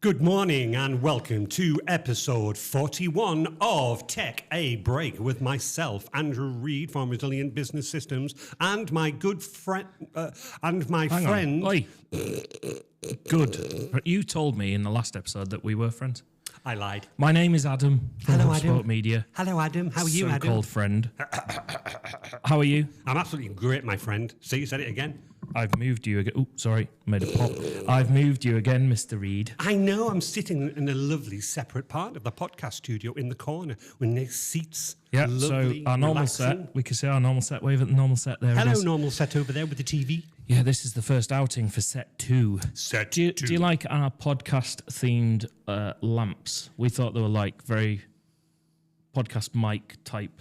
Good morning and welcome to episode 41 of Tech A Break with myself, Andrew Reid from Resilient Business Systems, and my good friend, Oi. Good. You told me in the last episode that we were friends. I lied. My name is Adam from Hello, Adam. HubSpot Media. Hello, Adam. How are you, Adam? So-called friend. How are you? I'm absolutely great, my friend. See, you said it again. I've moved you again. Oh, sorry, made a pop. I've moved you again, Mr. Reid. I know. I'm sitting in a lovely separate part of the podcast studio in the corner with nice seats. Yeah, lovely, so our normal relaxing. set, we can see our normal set. Wave at the normal set there. Hello, normal set over there with the TV. Yeah, this is the first outing for set 2. Do you like our podcast-themed lamps? We thought they were like very podcast mic type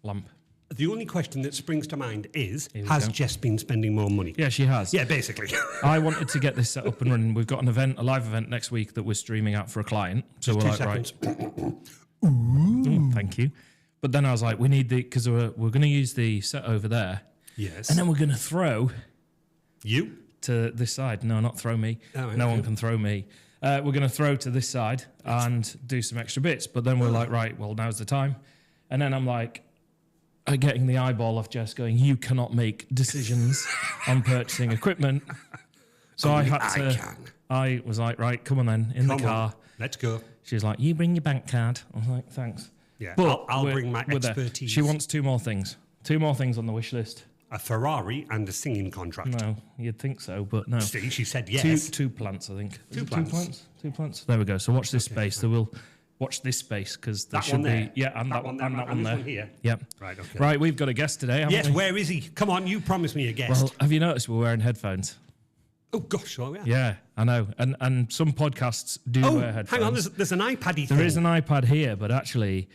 lamp. The only question that springs to mind is, has Jess been spending more money? Yeah, she has. Yeah, basically. I wanted to get this set up and running. We've got an event, a live event next week that we're streaming out for a client. So we're like, seconds. right. Ooh, thank you. But then I was like, we need because we're going to use the set over there. Yes. And then we're going to throw You? to this side. No, not throw me. Oh, okay. No one can throw me. We're going to throw to this side and do some extra bits. But then we're like, right, well, now's the time. And then I'm like, getting the eyeball off Jess going, you cannot make decisions on purchasing equipment. So I was like, right, come on then, in the car. Let's go. She's like, you bring your bank card. I was like, thanks. Yeah, But I'll bring my we're there. expertise. She wants 2 more things. 2 more things on the wish list. A Ferrari and a singing contract. No, you'd think so, but no. See, she said yes. Two plants, I think. Two plants. Two plants. There we go. So watch this space. So we'll watch this space because there should be. Yeah, and that one there. And that one there. Here. Yep. Right. Okay. Right, we've got a guest today. Haven't Yes. we? Where is he? Come on, you promised me a guest. Well, have you noticed we're wearing headphones? Oh gosh, oh yeah. Yeah, I know. And some podcasts do wear headphones. Hang on. There's an iPad-y thing. There is an iPad here, but actually,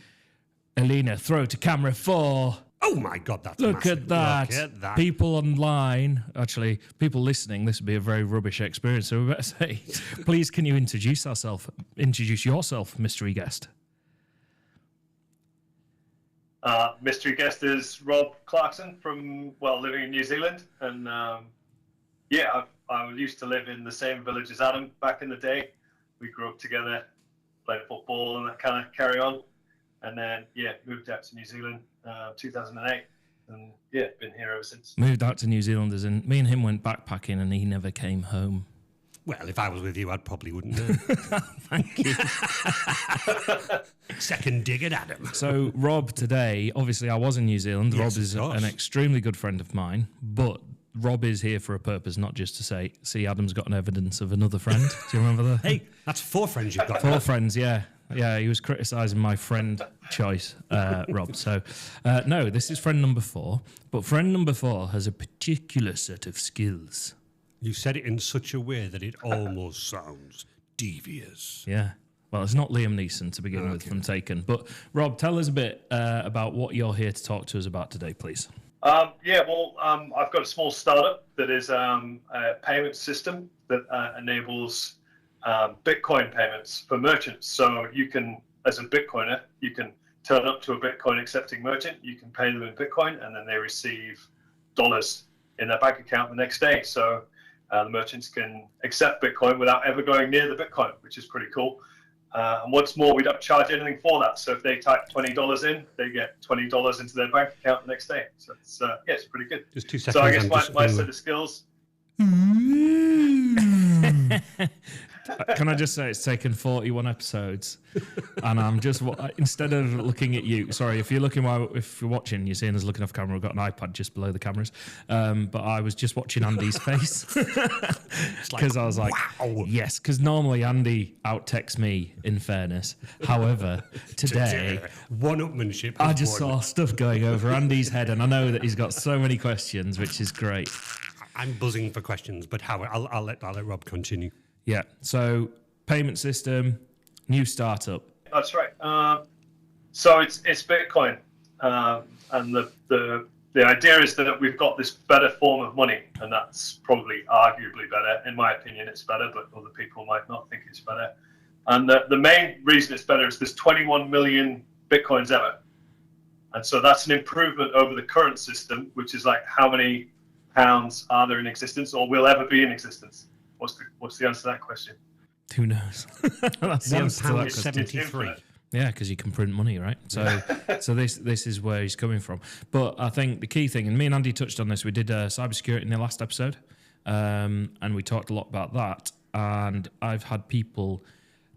Alina, throw to camera 4. Oh my God, that's Look massive. at that. Look at that. People online, actually, people listening, this would be a very rubbish experience. So we better say, please, can you introduce yourself, mystery guest? Mystery guest is Rob Clarkson from, living in New Zealand. And I used to live in the same village as Adam back in the day. We grew up together, played football and that kind of carry on. And then, moved out to New Zealand 2008. And, been here ever since. Moved out to New Zealand as in, me and him went backpacking and he never came home. Well, if I was with you, I'd probably wouldn't. Thank you. Second dig at Adam. So, Rob, today, obviously I was in New Zealand. Yes, Rob of is course. an extremely good friend of mine, but Rob is here for a purpose, not just to say, see, Adam's got an evidence of another friend. Do you remember that? Hey, that's 4 friends you've got. 4 friends, yeah. Yeah, he was criticising my friend choice, Rob. So, no, this is friend number 4. But friend number 4 has a particular set of skills. You said it in such a way that it almost sounds devious. Yeah. Well, it's not Liam Neeson to begin with from Taken. But, Rob, tell us a bit about what you're here to talk to us about today, please. I've got a small startup that is a payment system that enables Bitcoin payments for merchants. So you can, as a Bitcoiner, you can turn up to a Bitcoin accepting merchant, you can pay them in Bitcoin, and then they receive dollars in their bank account the next day. So the merchants can accept Bitcoin without ever going near the Bitcoin, which is pretty cool. And what's more, we don't charge anything for that. So if they type $20 in, they get $20 into their bank account the next day. So it's pretty good. Just 2 seconds. So I guess my set of skills. Can I just say it's taken 41 episodes, and I'm just instead of looking at you. Sorry, if you're watching, you're seeing us looking off camera. We've got an iPad just below the cameras, but I was just watching Andy's face because I was like, wow. Yes, because normally Andy out-texts me. In fairness, however, today one-upmanship. I just saw stuff going over Andy's head, and I know that he's got so many questions, which is great. I'm buzzing for questions, but I'll let Rob continue. Yeah. So payment system, new startup. That's right. So it's Bitcoin, and the idea is that we've got this better form of money, and that's probably arguably better. In my opinion, it's better, but other people might not think it's better. And the main reason it's better is there's 21 million Bitcoins ever, and so that's an improvement over the current system, which is like how many pounds are there in existence or will ever be in existence. What's the answer to that question? Who knows? That's the answer to that question. £1.73. Yeah, because you can print money, right? So, so this is where he's coming from. But I think the key thing, and me and Andy touched on this, we did cybersecurity in the last episode, and we talked a lot about that. And I've had people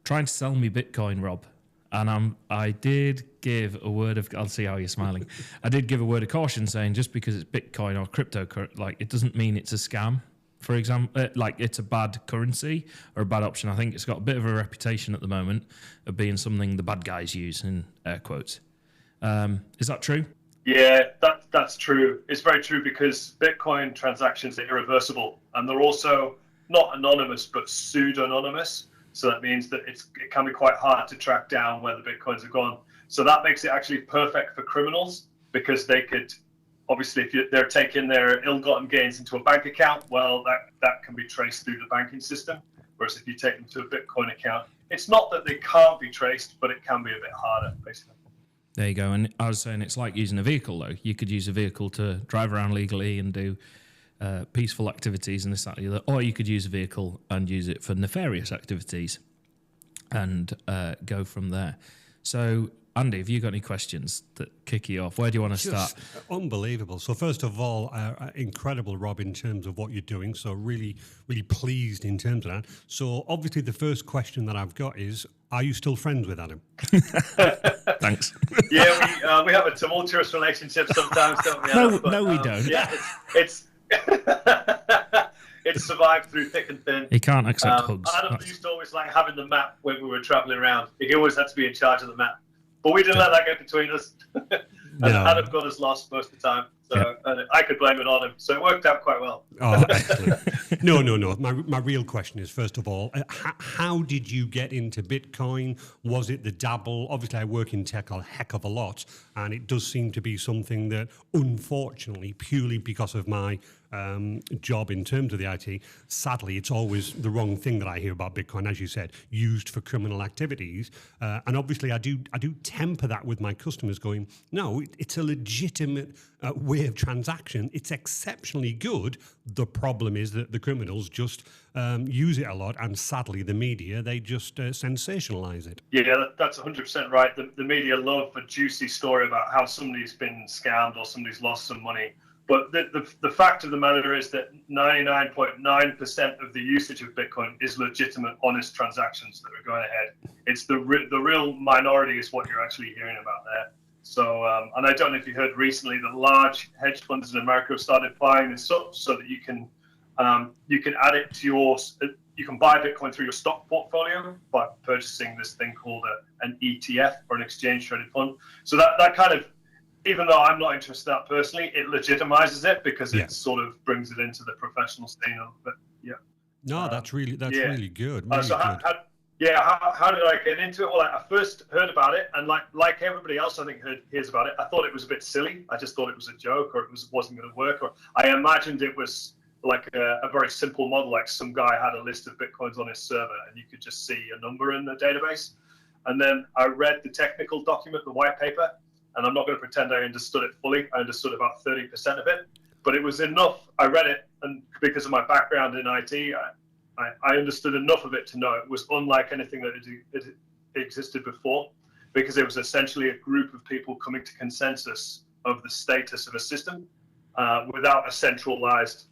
trying to sell me Bitcoin, Rob, and I did give a word of, I'll see how you're smiling. I did give a word of caution, saying just because it's Bitcoin or crypto, like it doesn't mean it's a scam. For example, like it's a bad currency or a bad option. I think it's got a bit of a reputation at the moment of being something the bad guys use, in air quotes. Is that true? Yeah, that's true. It's very true because Bitcoin transactions are irreversible, and they're also not anonymous but pseudo-anonymous. So that means that it can be quite hard to track down where the Bitcoins have gone. So that makes it actually perfect for criminals because they could, obviously, if they're taking their ill-gotten gains into a bank account, well, that can be traced through the banking system. Whereas if you take them to a Bitcoin account, it's not that they can't be traced, but it can be a bit harder, basically. There you go. And I was saying it's like using a vehicle, though. You could use a vehicle to drive around legally and do peaceful activities and this, that, and the other. Or you could use a vehicle and use it for nefarious activities and go from there. So, Andy, have you got any questions that kick you off? Where do you want to start? Unbelievable. So first of all, incredible, Rob, in terms of what you're doing. So really, really pleased in terms of that. So obviously the first question that I've got is, are you still friends with Adam? Thanks. Yeah, we have a tumultuous relationship sometimes, don't we, Adam? No, we don't. Yeah, it's it's survived through thick and thin. He can't accept hugs. Adam used to always like having the map when we were traveling around. He always had to be in charge of the map. But we didn't let that get between us. And Adam got us lost most of the time. So I could blame it on him. So it worked out quite well. Oh, excellent. No. My real question is, first of all, how did you get into Bitcoin? Was it the dabble? Obviously, I work in tech a heck of a lot, and it does seem to be something that, unfortunately, purely because of my job in terms of the IT, sadly, it's always the wrong thing that I hear about Bitcoin, as you said, used for criminal activities. And obviously, I do temper that with my customers going, no, it's a legitimate way of transaction. It's exceptionally good. The problem is that the criminals just use it a lot, and sadly, the media, they just sensationalize it. Yeah, that's 100% right. The media love a juicy story about how somebody's been scammed or somebody's lost some money. But the fact of the matter is that 99.9% of the usage of Bitcoin is legitimate, honest transactions that are going ahead. It's the real minority is what you're actually hearing about there. So, and I don't know if you heard recently that large hedge funds in America have started buying this up so that you can add it to you can buy Bitcoin through your stock portfolio by purchasing this thing called an ETF, or an exchange traded fund. So that kind of, even though I'm not interested in that personally, it legitimizes it because it sort of brings it into the professional scene. But yeah. No, that's really good. Really good. How did I get into it? Well, I first heard about it, and like everybody else, I think hears about it. I thought it was a bit silly. I just thought it was a joke, or it wasn't going to work, or I imagined it was like a very simple model, like some guy had a list of Bitcoins on his server, and you could just see a number in the database. And then I read the technical document, the white paper. And I'm not going to pretend I understood it fully. I understood about 30% of it, but it was enough. I read it, and because of my background in IT, I understood enough of it to know it was unlike anything that it existed before, because it was essentially a group of people coming to consensus of the status of a system without a centralized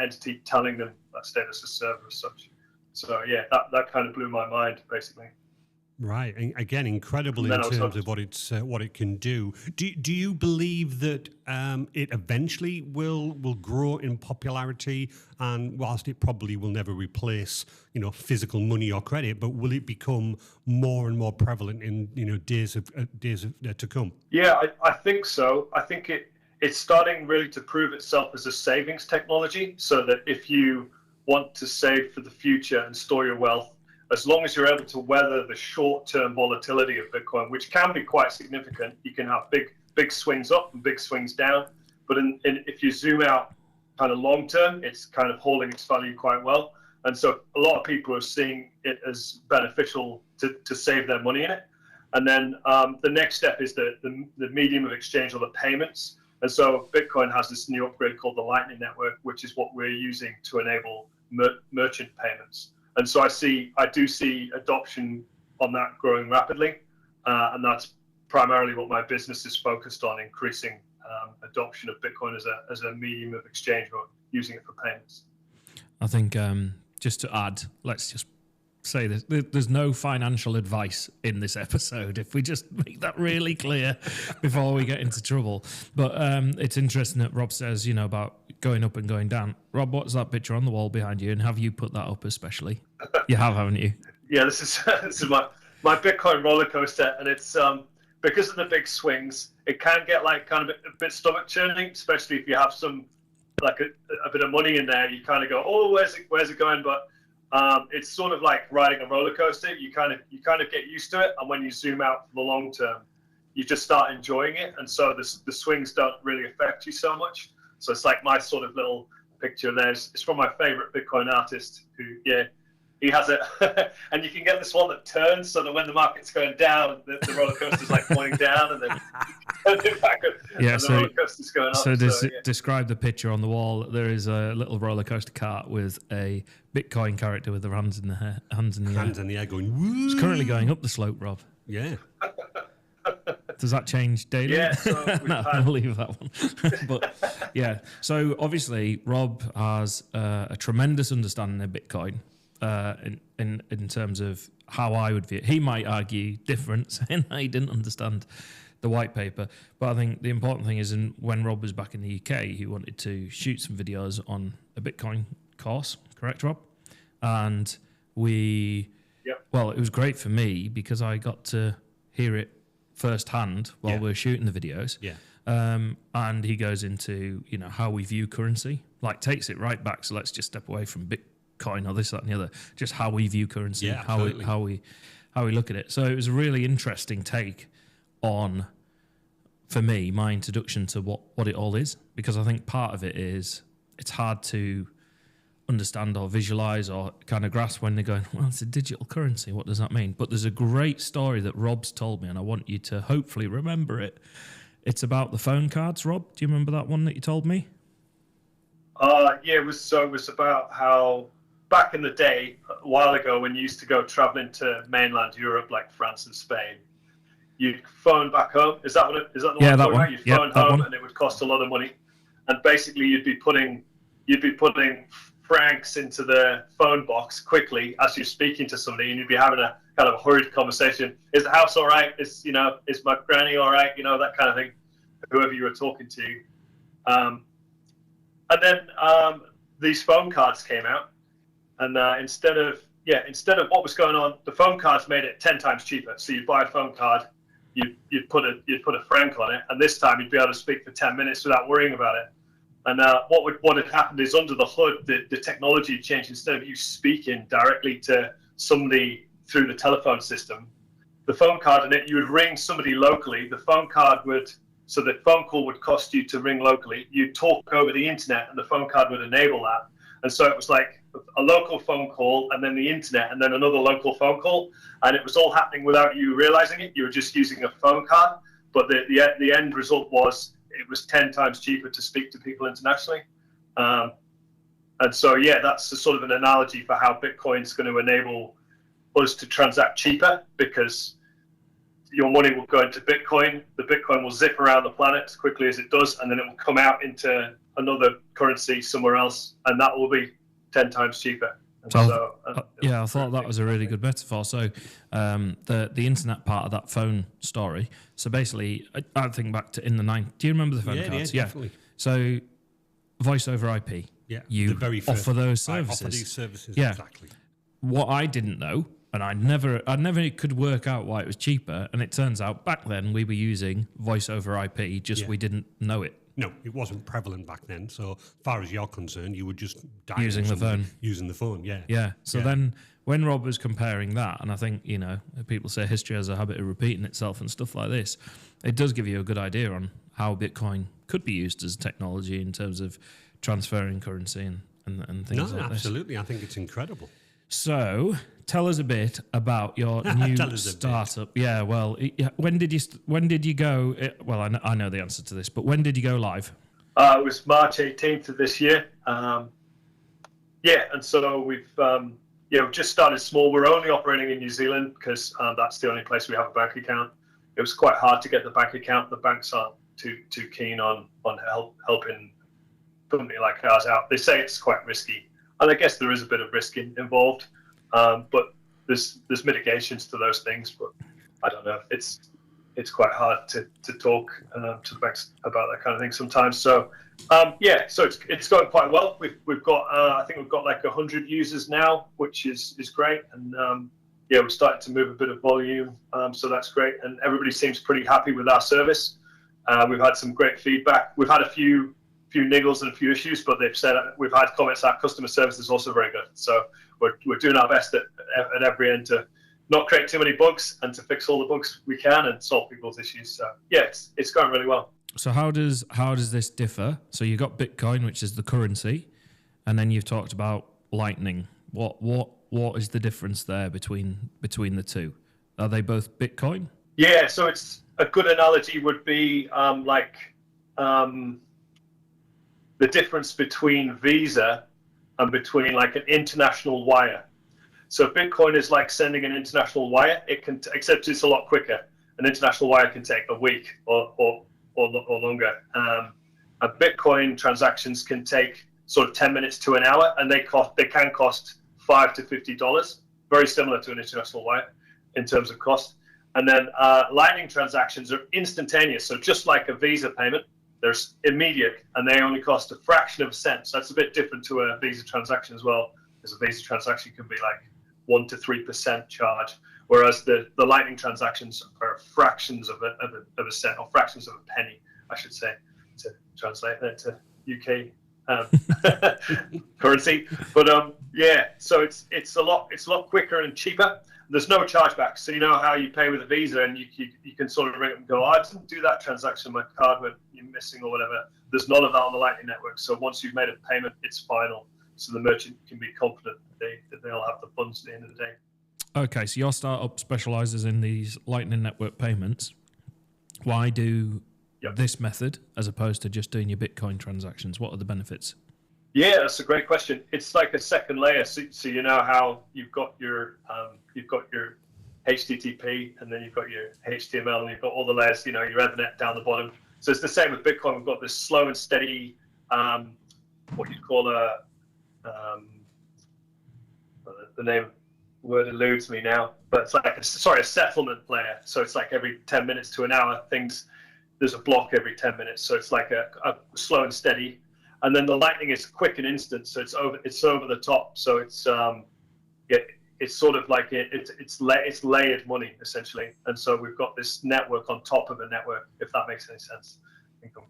entity telling them that status as server as such. So yeah, that kind of blew my mind, basically. Right, and again, incredible in terms of what it can do. Do you believe that it eventually will grow in popularity, and whilst it probably will never replace physical money or credit, but will it become more and more prevalent in days to come? Yeah, I think so. I think it's starting really to prove itself as a savings technology, so that if you want to save for the future and store your wealth, as long as you're able to weather the short-term volatility of Bitcoin, which can be quite significant, you can have big swings up and big swings down. But if you zoom out kind of long-term, it's kind of holding its value quite well. And so a lot of people are seeing it as beneficial to save their money in it. And then the next step is the medium of exchange, or the payments. And so Bitcoin has this new upgrade called the Lightning Network, which is what we're using to enable merchant payments. And so I do see adoption on that growing rapidly, and that's primarily what my business is focused on, increasing adoption of Bitcoin as a medium of exchange or using it for payments. I think just to add, let's just say this, there's no financial advice in this episode, if we just make that really clear before we get into trouble. But it's interesting that Rob says, about going up and going down. Rob, what's that picture on the wall behind you, and have you put that up especially? You have, haven't you? Yeah, this is my Bitcoin roller coaster, and it's because of the big swings, it can get like kind of a bit stomach churning, especially if you have some like a bit of money in there. You kind of go, oh, where's it going? But it's sort of like riding a roller coaster. You kind of get used to it, and when you zoom out for the long term, you just start enjoying it, and so the swings don't really affect you so much. So it's like my sort of little picture there. It's from my favorite Bitcoin artist, who he has it, and you can get this one that turns so that when the market's going down, the roller coaster's like pointing down, and then turn it back up, and the roller coaster's going up. So describe the picture on the wall. There is a little roller coaster cart with a Bitcoin character with their hands in the air, hands in the air going. Woo! It's currently going up the slope, Rob. Yeah. Does that change daily? Yeah, so no, I'll leave that one. But yeah, so obviously Rob has a tremendous understanding of Bitcoin. In terms of how I would view it. He might argue different, saying he didn't understand the white paper. But I think the important thing is, when Rob was back in the UK, he wanted to shoot some videos on a Bitcoin course, correct, Rob? And well, it was great for me because I got to hear it firsthand while we were shooting the videos. Yeah. And he goes into, how we view currency, like takes it right back. So let's just step away from Bitcoin or this, that, and the other, just how we view currency, how we look at it. So it was a really interesting take on, for me, my introduction to what it all is, because I think part of it is it's hard to understand or visualize or kind of grasp when they're going, well, it's a digital currency, what does that mean? But there's a great story that Rob's told me, and I want you to hopefully remember it. It's about the phone cards. Rob, do you remember that one that you told me? It was about how back in the day, a while ago, when you used to go traveling to mainland Europe, like France and Spain, you'd phone back home. Is that the one? Yeah, that one. You'd phone home, and it would cost a lot of money. And basically, you'd be putting francs into the phone box quickly as you're speaking to somebody, and you'd be having a kind of hurried conversation. Is the house all right? Is my granny all right? That kind of thing. Whoever you were talking to, and then these phone cards came out. And instead of what was going on, the phone cards made it 10 times cheaper. So you'd buy a phone card, you'd put a franc on it, and this time you'd be able to speak for 10 minutes without worrying about it. And what had happened is, under the hood, the technology had changed. Instead of you speaking directly to somebody through the telephone system, the phone card, and you would ring somebody locally. The phone call would cost you to ring locally. You'd talk over the internet, and the phone card would enable that. And so it was like a local phone call, and then the internet, and then another local phone call, and it was all happening without you realizing it. You were just using a phone card, but the end result was it was 10 times cheaper to speak to people internationally. And so that's a sort of an analogy for how Bitcoin's going to enable us to transact cheaper, because your money will go into Bitcoin. The Bitcoin will zip around the planet as quickly as it does, and then it will come out into another currency somewhere else, and that will be 10 times cheaper. I thought that was a really good metaphor. So the internet part of that phone story. So basically, I think back to in the 90s. Do you remember the phone cards? Yeah, definitely. So voice over IP. Yeah, you the very first, offer those services. I offer these services, yeah. Exactly. What I didn't know, and I never could work out why it was cheaper, and it turns out back then we were using voice over IP, we didn't know it. No, it wasn't prevalent back then. So as far as you're concerned, you were just using the phone. Using the phone, yeah. Yeah. So then when Rob was comparing that, and I think, people say history has a habit of repeating itself and stuff like this, it does give you a good idea on how Bitcoin could be used as technology in terms of transferring currency and things like this. No, absolutely. I think it's incredible. So tell us a bit about your new startup. Yeah, well, when did you go? Well, I know the answer to this, but when did you go live? It was March 18th of this year. And so we've we've just started small. We're only operating in New Zealand because that's the only place we have a bank account. It was quite hard to get the bank account. The banks aren't too keen on helping a company like ours out. They say it's quite risky, and I guess there is a bit of risk involved. But there's mitigations to those things. But I don't know. It's quite hard to talk to the banks about that kind of thing sometimes. So so it's going quite well. We've got I think we've got like 100 users now, which is great, and we're starting to move a bit of volume, so that's great, and everybody seems pretty happy with our service. We've had some great feedback. We've had a few niggles and a few issues, but they've said we've had comments that customer service is also very good. So we're doing our best at every end to not create too many bugs and to fix all the bugs we can and solve people's issues. So it's going really well. So how does this differ? So you've got Bitcoin, which is the currency, and then you've talked about Lightning. What is the difference there between the two? Are they both Bitcoin? Yeah, so it's a good analogy would be the difference between Visa and between like an international wire. So Bitcoin is like sending an international wire. Except it's a lot quicker. An international wire can take a week or longer. And Bitcoin transactions can take sort of 10 minutes to an hour, and they can cost $5 to $50, very similar to an international wire in terms of cost. And then Lightning transactions are instantaneous, so just like a Visa payment, they're immediate, and they only cost a fraction of a cent. So that's a bit different to a Visa transaction as well, because a Visa transaction can be like 1% to 3% charge, whereas the Lightning transactions are fractions of a cent, or fractions of a penny, I should say, to translate that to UK currency. But so it's a lot quicker and cheaper. There's no chargebacks, so you know how you pay with a Visa, and you can sort of ring up and go, I didn't do that transaction, my card went missing or whatever. There's none of that on the Lightning Network. So once you've made a payment, it's final. So the merchant can be confident that they'll have the funds at the end of the day. Okay, so your startup specializes in these Lightning Network payments. Why do this method as opposed to just doing your Bitcoin transactions? What are the benefits? Yeah, that's a great question. It's like a second layer. So you know how you've got your HTTP, and then you've got your HTML, and you've got all the layers. You know, your Ethernet down the bottom. So it's the same with Bitcoin. We've got this slow and steady, what you'd call the name word eludes me now, but it's like a settlement layer. So it's like every 10 minutes to an hour, there's a block every 10 minutes. So it's like a slow and steady. And then the Lightning is quick and instant, so it's over the top. So it's sort of like it's layered money essentially. And so we've got this network on top of a network, if that makes any sense. I think I'm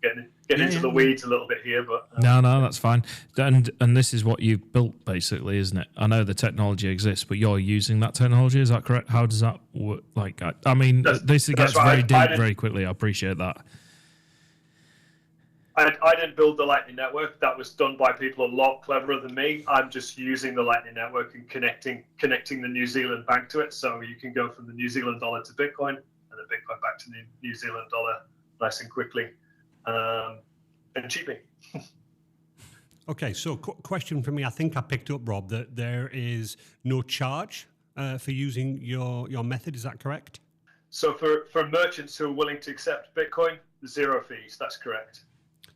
getting into the weeds a little bit here, but no, that's fine. And this is what you built basically, isn't it? I know the technology exists, but you're using that technology. Is that correct? How does that work? Like, I mean, this gets very deep very quickly. I appreciate that. I didn't build the Lightning Network. That was done by people a lot cleverer than me. I'm just using the Lightning Network and connecting the New Zealand bank to it. So you can go from the New Zealand dollar to Bitcoin, and the Bitcoin back to the New Zealand dollar nice and quickly and cheaply. Okay, so question for me. I think I picked up, Rob, that there is no charge for using your method. Is that correct? So for merchants who are willing to accept Bitcoin, 0 fees. That's correct.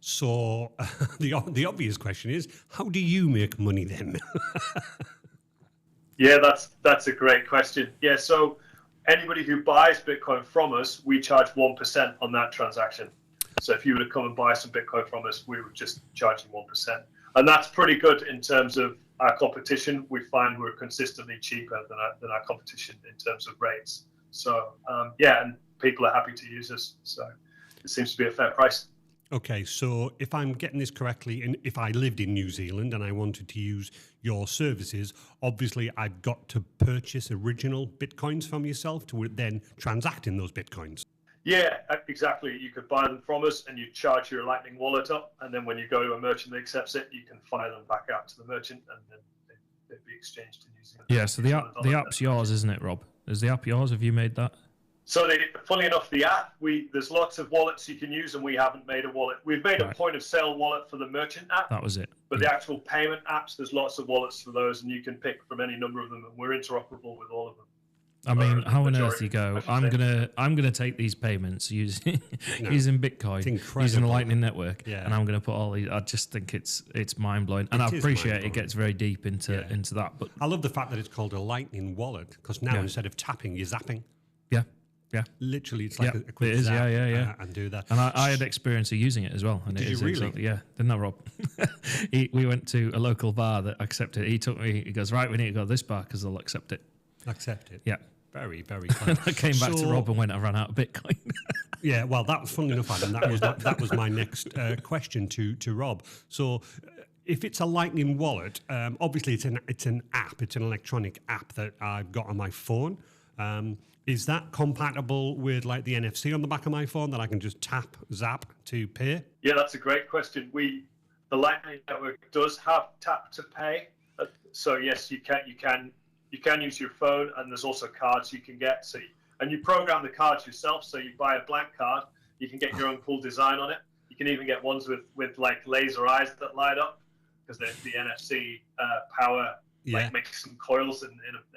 So the obvious question is, how do you make money then? Yeah, that's a great question. Yeah, so anybody who buys Bitcoin from us, we charge 1% on that transaction. So if you were to come and buy some Bitcoin from us, we would just charge you 1%. And that's pretty good in terms of our competition. We find we're consistently cheaper than our competition in terms of rates. So and people are happy to use us. So it seems to be a fair price. Okay, so if I'm getting this correctly, and if I lived in New Zealand and I wanted to use your services, obviously I've got to purchase original Bitcoins from yourself to then transact in those Bitcoins. Yeah, exactly. You could buy them from us and you charge your Lightning wallet up, and then when you go to a merchant that accepts it, you can fire them back out to the merchant, and then they'd be exchanged to New Zealand. Yeah, so the app's yours, isn't it, Rob? Is the app yours? Have you made that? So, funny enough, the app, there's lots of wallets you can use, and we haven't made a wallet. We've made a point of sale wallet for the merchant app. That was it. But the actual payment apps, there's lots of wallets for those, and you can pick from any number of them, and we're interoperable with all of them. I mean, how on earth do you go? I'm gonna take these payments using Bitcoin, using the Lightning Network, and I'm gonna put all these. I just think it's mind blowing, and I appreciate it gets very deep into that. But I love the fact that it's called a Lightning wallet, because now instead of tapping, you're zapping. Yeah. Literally, it's like a quick it is, zap, and do that. And I had experience of using it as well. And Did it is you really? Exactly, didn't I, Rob? We went to a local bar that accepted it. He took me, he goes, right, we need to go to this bar because they'll accept it. Accept it? Yeah. Very, very clever. I came back to Rob and went, I ran out of Bitcoin. Yeah, well, that was funny enough, Adam. That was my next question to Rob. So, if it's a Lightning wallet, obviously it's an app. It's an electronic app that I've got on my phone. Is that compatible with like the NFC on the back of my phone that I can just zap to pay? Yeah, that's a great question. The Lightning Network does have tap to pay. So yes, you can use your phone, and there's also cards you can get. And you program the cards yourself. So you buy a blank card, you can get your own cool design on it. You can even get ones with like laser eyes that light up, because the NFC power makes some coils, and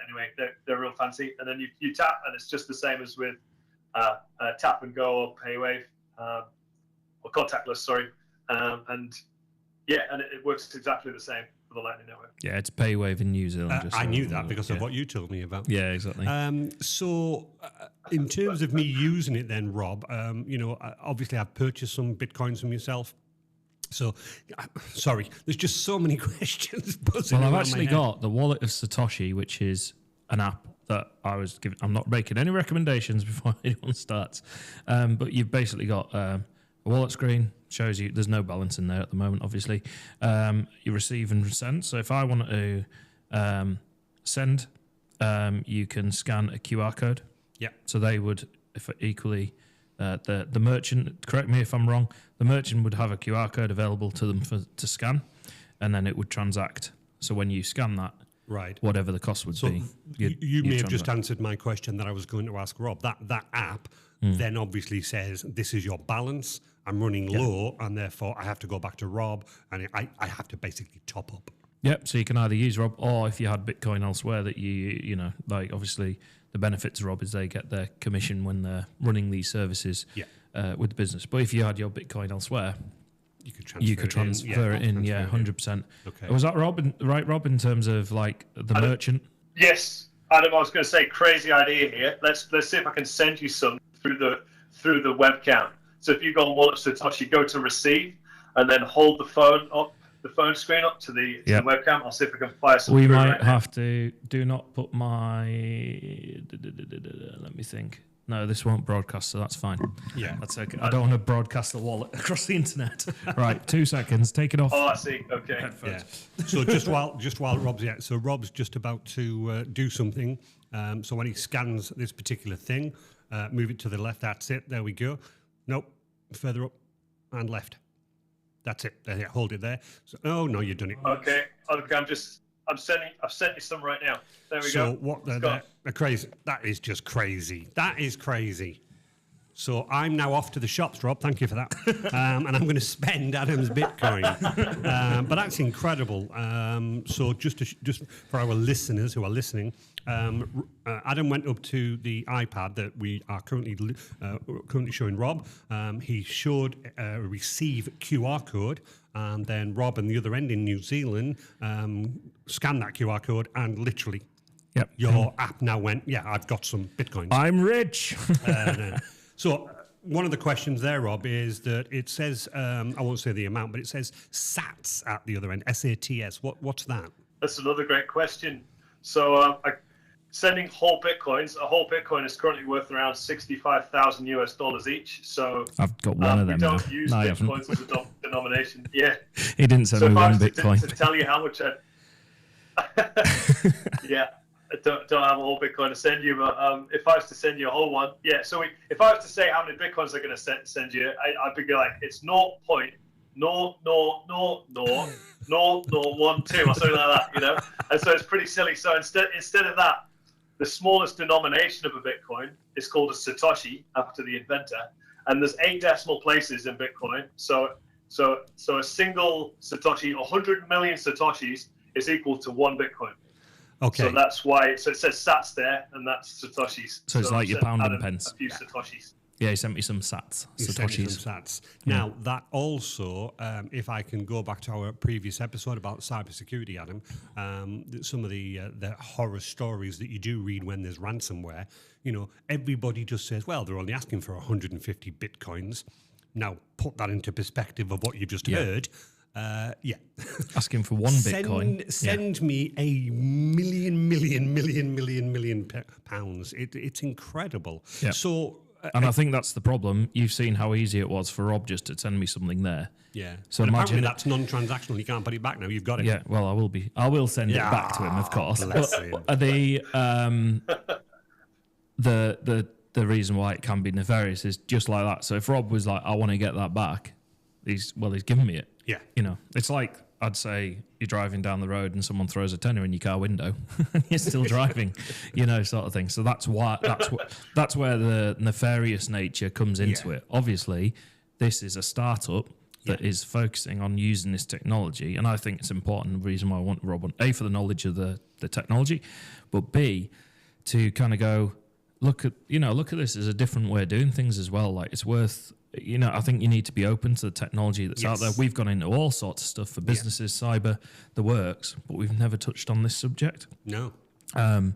anyway, they're real fancy. And then you tap, and it's just the same as with Tap and Go or PayWave or contactless. Sorry, and it works exactly the same for the Lightning Network. Yeah, it's PayWave in New Zealand. I knew that because of what you told me about. Yeah, exactly. So, in terms of me using it, then, Rob, obviously I've purchased some Bitcoins from yourself. So, sorry, there's just so many questions buzzing around I've my actually head. got the Wallet of Satoshi, which is an app that I was given. I'm not making any recommendations before anyone starts, but you've basically got a wallet screen, shows you there's no balance in there at the moment, obviously. You receive and send. So if I want to send, you can scan a QR code. Yeah. So they would, if equally, the merchant, correct me if I'm wrong, the merchant would have a QR code available to them to scan, and then it would transact. So when you scan that, right, whatever the cost would be. You may have just answered my question that I was going to ask Rob. That app then obviously says, this is your balance. I'm running low, and therefore I have to go back to Rob, and I have to basically top up. Yep. So you can either use Rob, or if you had Bitcoin elsewhere, that you know, like obviously the benefit to Rob is they get their commission when they're running these services with the business. But if you had your Bitcoin elsewhere, you could transfer it in. Yeah, 100%. Okay. Was that Rob? Right, Rob, in terms of like the merchant? Yes, Adam. I was going to say, crazy idea here. Let's see if I can send you some through the webcam. So if you go on Wallet Satoshi, go to receive, and then hold the phone screen up to the webcam. I'll see if I can fire some. We might have to. Do not put my. Let me think. No, this won't broadcast, so that's fine. Yeah, that's okay. I don't want to broadcast the wallet across the internet. Right, 2 seconds. Take it off. Oh, I see. Okay. Yeah. So just while Rob's Rob's just about to do something. So when he scans this particular thing, move it to the left. That's it. There we go. Nope. Further up and left. That's it. There, hold it there. So, oh no, you've done it. Okay. I've sent you some right now. There we go. So what they're crazy. That is just crazy. That is crazy. So I'm now off to the shops, Rob. Thank you for that. And I'm going to spend Adam's Bitcoin. But that's incredible. So just for our listeners who are listening, Adam went up to the iPad that we are currently showing Rob. He showed a receive QR code, and then Rob on the other end in New Zealand scanned that QR code, and literally, your app now went, I've got some Bitcoins. I'm rich. So one of the questions there, Rob, is that it says, I won't say the amount, but it says SATs at the other end, SATS. What's that? That's another great question. So sending whole Bitcoins, a whole Bitcoin is currently worth around $65,000 each. So I've got one of them. We don't use Bitcoins as a denomination. Yeah. He didn't send me one Bitcoin. To tell you how much I don't have a whole Bitcoin to send you, but if I was to send you a whole one, so if I was to say how many Bitcoins I'm going to send you, I'd be like, it's 0.00000012 or something like that, you know? And so it's pretty silly. So instead of that, the smallest denomination of a Bitcoin is called a Satoshi after the inventor, and there's 8 decimal places in Bitcoin. So a single Satoshi, 100 million Satoshis is equal to 1 Bitcoin. Okay. So that's why. So it says Sats there, and that's Satoshis. So it's like your pound and Adam pence. A few Satoshis. Yeah, he sent me some sats. You sent me Satoshis. some sats. Now, that also, if I can go back to our previous episode about cybersecurity, Adam, some of the horror stories that you do read when there's ransomware, everybody just says, well, they're only asking for 150 Bitcoins. Now, put that into perspective of what you just heard. Asking for 1 Bitcoin. Send me a million pounds. It's incredible. Yeah. So... and I think that's the problem. You've seen how easy it was for Rob just to send me something there. Yeah. So and imagine apparently that's non-transactional. You can't put it back now. You've got it. Yeah. Well, I will send it back to him, of course. Bless him. The reason why it can be nefarious is just like that. So if Rob was like, I want to get that back, he's given me it. Yeah. It's like I'd say you're driving down the road and someone throws a tenner in your car window and you're still driving, sort of thing. So that's where the nefarious nature comes into it. Obviously, this is a startup that is focusing on using this technology, and I think it's important. The reason why I want Rob on A, for the knowledge of the technology, but B, to kind of go look at this as a different way of doing things as well. Like, it's worth. I think you need to be open to the technology that's out there. We've gone into all sorts of stuff for businesses, cyber, the works, but we've never touched on this subject. No. And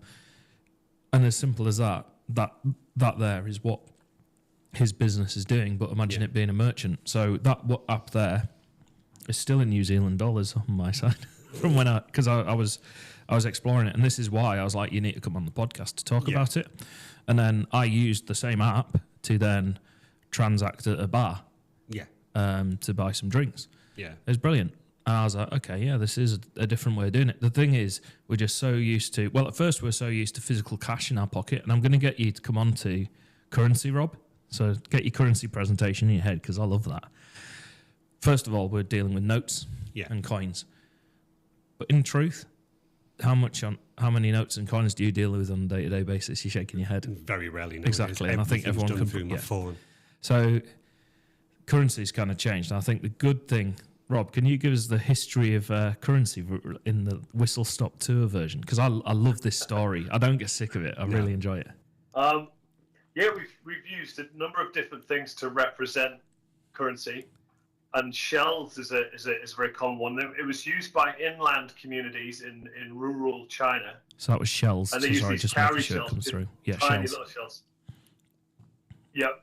as simple as that there is what his business is doing, but imagine it being a merchant. So that up there is still in New Zealand dollars on my side from because I was exploring it, and this is why I was like, you need to come on the podcast to talk about it. And then I used the same app to then transact at a bar to buy some drinks. It was brilliant. And I was like, okay, this is a different way of doing it. The thing is, we're just so used to, at first we're so used to physical cash in our pocket, and I'm going to get you to come on to currency, Rob. So get your currency presentation in your head, because I love that. First of all, we're dealing with notes and coins. But in truth, how many notes and coins do you deal with on a day-to-day basis? You're shaking your head. Very rarely. No, exactly. And I think everyone done can through my phone. So currency's kind of changed. And I think the good thing, Rob, can you give us the history of currency in the Whistle Stop Tour version? Because I love this story. I don't get sick of it. I really enjoy it. We've used a number of different things to represent currency, and shells is a very common one. It was used by inland communities in rural China. So that was shells. And they used these cowrie shells, comes through. Yeah, tiny shells. little shells. Yep.